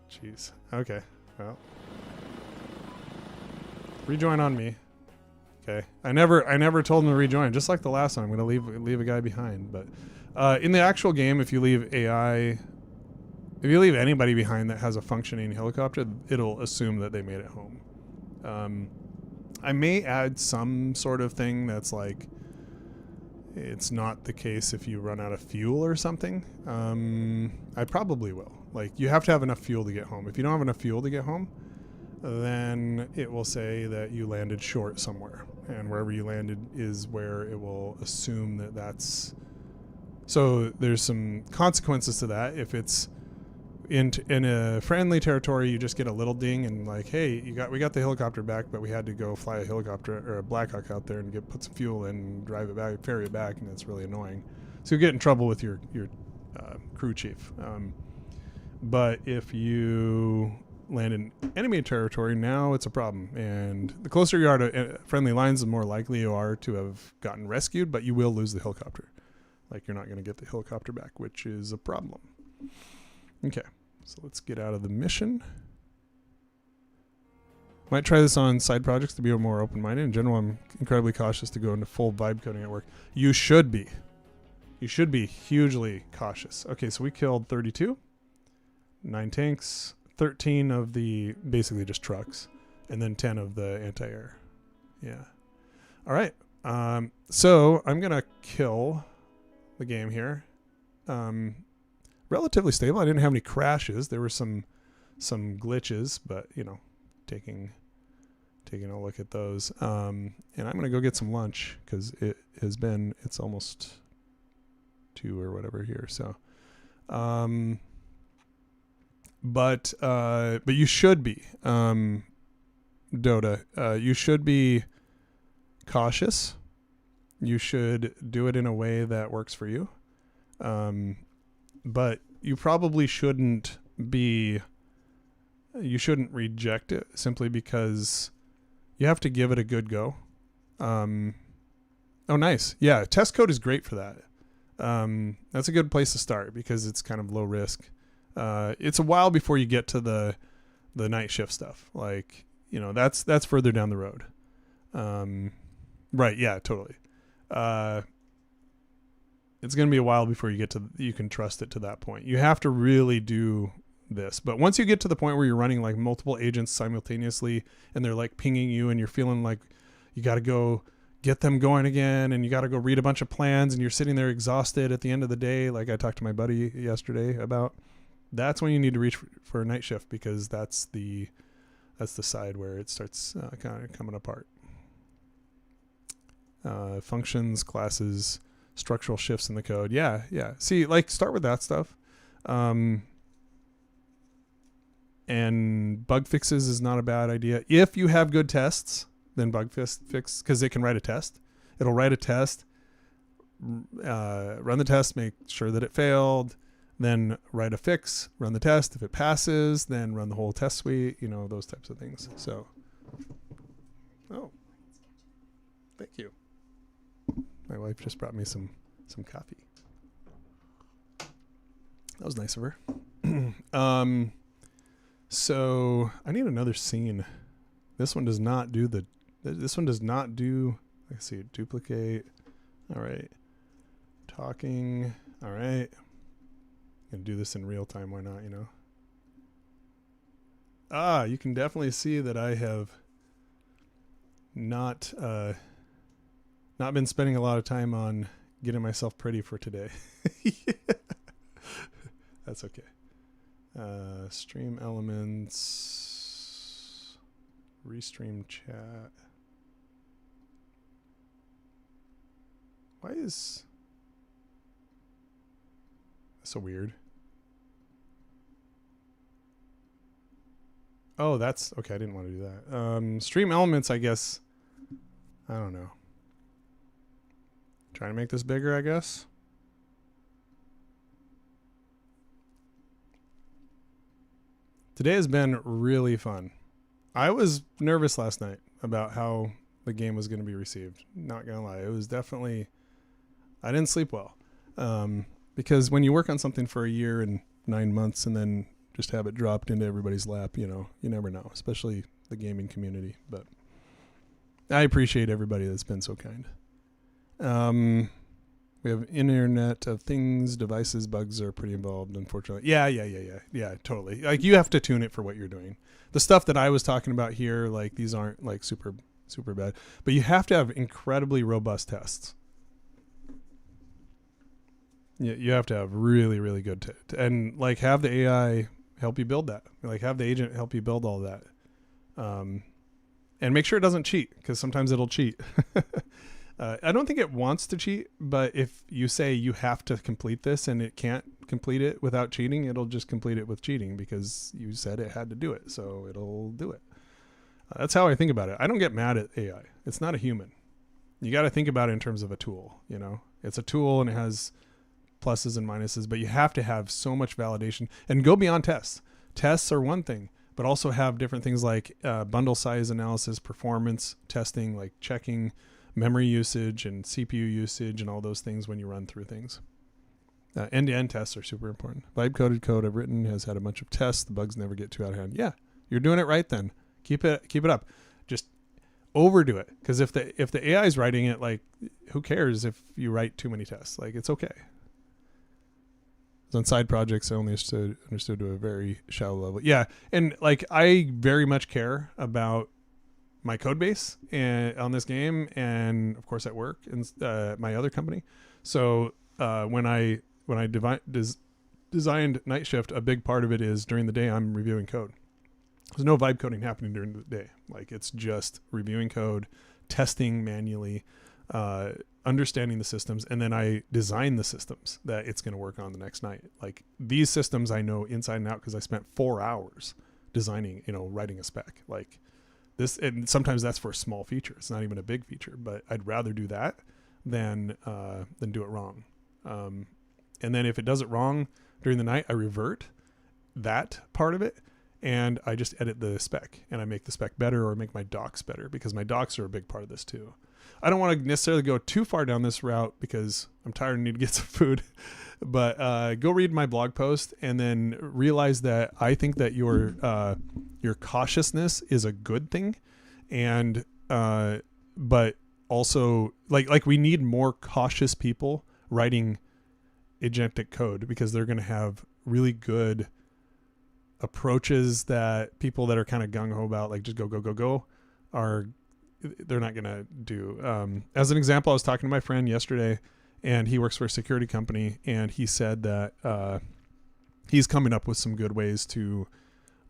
S1: Jeez. Okay. Well. Rejoin on me. Okay. I never told him to rejoin. Just like the last time, I'm gonna leave a guy behind. But in the actual game, if you leave anybody behind that has a functioning helicopter, it'll assume that they made it home. I may add some sort of thing that's like, it's not the case if you run out of fuel or something. I probably will. Like, you have to have enough fuel to get home. If you don't have enough fuel to get home, then it will say that you landed short somewhere. And wherever you landed is where it will assume that that's... So there's some consequences to that. If it's in a friendly territory, you just get a little ding and like, hey, we got the helicopter back, but we had to go fly a helicopter or a Blackhawk out there and put some fuel in and drive it back, ferry it back, and that's really annoying. So you get in trouble with your crew chief. But if you land in enemy territory, now it's a problem. And the closer you are to friendly lines, the more likely you are to have gotten rescued, but you will lose the helicopter. Like, you're not going to get the helicopter back, which is a problem. Okay, so let's get out of the mission. Might try this on side projects to be more open-minded. In general, I'm incredibly cautious to go into full vibe coding at work. You should be. You should be hugely cautious. Okay, so we killed 32. 9 tanks. 13 of the basically just trucks. And then 10 of the anti-air. Yeah. All right. So I'm going to kill the game here. Relatively stable. I didn't have any crashes. There were some glitches, but, you know, taking a look at those. And I'm going to go get some lunch because it's almost 2 or whatever here. So, but you should be, Dota, you should be cautious. You should do it in a way that works for you. But you probably shouldn't reject it simply because you have to give it a good go. Oh, nice. Yeah. Test code is great for that. That's a good place to start because it's kind of low risk. It's a while before you get to the night shift stuff. Like, you know, that's further down the road. Right. Yeah, totally. It's going to be a while before you can trust it to that point. You have to really do this. But once you get to the point where you're running like multiple agents simultaneously and they're like pinging you and you're feeling like you got to go get them going again and you got to go read a bunch of plans and you're sitting there exhausted at the end of the day, like I talked to my buddy yesterday about, that's when you need to reach for a night shift because that's the side where it starts kind of coming apart. Functions, classes, structural shifts in the code. Yeah. See, like start with that stuff. And bug fixes is not a bad idea. If you have good tests, then bug fix, because it can write a test. It'll write a test, run the test, make sure that it failed, then write a fix, run the test. If it passes, then run the whole test suite, you know, those types of things. So, oh, thank you. My wife just brought me some coffee. That was nice of her. So I need another scene. This one does not do let's see, duplicate. All right. Talking. All right. Gonna do this in real time. Why not, you know? You can definitely see that I have not been spending a lot of time on getting myself pretty for today. That's okay. Stream elements, restream chat. Why is that's so weird? Oh, that's okay. I didn't want to do that. Stream elements, I guess. I don't know. Trying to make this bigger, I guess. Today has been really fun. I was nervous last night about how the game was going to be received. Not going to lie. It was definitely, I didn't sleep well. Because when you work on something for a year and 9 months and then just have it dropped into everybody's lap, you know, you never know, especially the gaming community. But I appreciate everybody that's been so kind. We have Internet of Things, devices, bugs are pretty involved, unfortunately. Yeah, totally. Like you have to tune it for what you're doing. The stuff that I was talking about here, like these aren't like super bad, but you have to have incredibly robust tests. Yeah, you have to have really, really good and like have the AI help you build that. Like have the agent help you build all that. And make sure it doesn't cheat because sometimes it'll cheat. I don't think it wants to cheat, but if you say you have to complete this and it can't complete it without cheating, it'll just complete it with cheating because you said it had to do it. So it'll do it. That's how I think about it. I don't get mad at AI. It's not a human. You got to think about it in terms of a tool, you know, it's a tool and it has pluses and minuses, but you have to have so much validation and go beyond tests. Tests are one thing, but also have different things like bundle size analysis, performance testing, like checking memory usage and CPU usage and all those things when you run through things. End-to-end tests are super important. Vibe coded code I've written has had a bunch of tests. The bugs never get too out of hand. Yeah, you're doing it right then. keep it up. Just overdo it, because if the AI is writing it, like, who cares if you write too many tests? Like, it's okay. On side projects, I only understood to a very shallow level. Yeah, and like, I very much care about my code base and on this game, and of course at work and my other company. So when I designed Night Shift, a big part of it is during the day I'm reviewing code. There's no vibe coding happening during the day. Like, it's just reviewing code, testing manually, understanding the systems, and then I design the systems that it's going to work on the next night. Like, these systems I know inside and out because I spent 4 hours designing, writing a spec. Like this, and sometimes that's for a small feature. It's not even a big feature, but I'd rather do that than do it wrong. And then if it does it wrong during the night, I revert that part of it, and I just edit the spec, and I make the spec better or make my docs better, because my docs are a big part of this too. I don't want to necessarily go too far down this route because I'm tired and need to get some food, but go read my blog post and then realize that I think that your cautiousness is a good thing. And, but also like we need more cautious people writing agentic code, because they're going to have really good approaches that people that are kind of gung-ho about, like, just go, they're not going to do. As an example, I was talking to my friend yesterday, and he works for a security company, and he said that he's coming up with some good ways to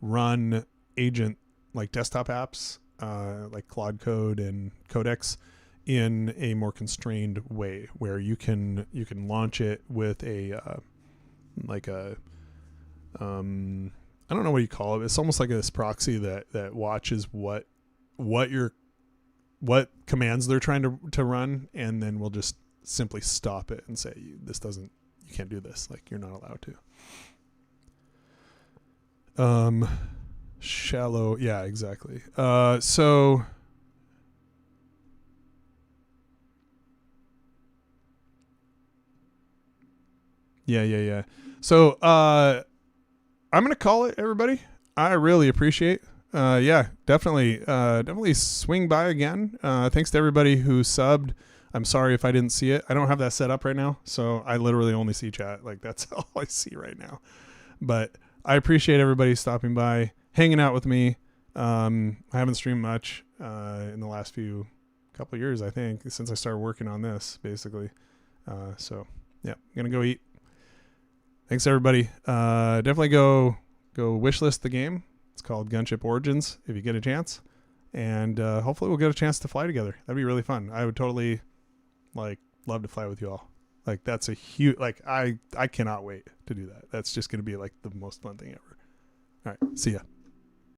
S1: run agent, like, desktop apps, like Claude Code and Codex, in a more constrained way, where you can launch it with a I don't know what you call it. It's almost like this proxy that watches what commands they're trying to run, and then we'll just simply stop it and say, you can't do this. Like, you're not allowed to. Shallow. Yeah, exactly. So yeah. So, I'm going to call it, everybody. I really appreciate, definitely swing by again. Thanks to everybody who subbed. I'm sorry if I didn't see it. I don't have that set up right now, so I literally only see chat. Like, that's all I see right now. But I appreciate everybody stopping by, hanging out with me. I haven't streamed much in the last couple of years, I think, since I started working on this, basically. So yeah, I'm gonna go eat. Thanks, everybody. Definitely go wishlist the game. It's called Gunship Origins if you get a chance. And hopefully we'll get a chance to fly together. That'd be really fun. I would totally love to fly with you all. Like, that's a huge, I cannot wait to do that. That's just going to be like the most fun thing ever. All right. See ya.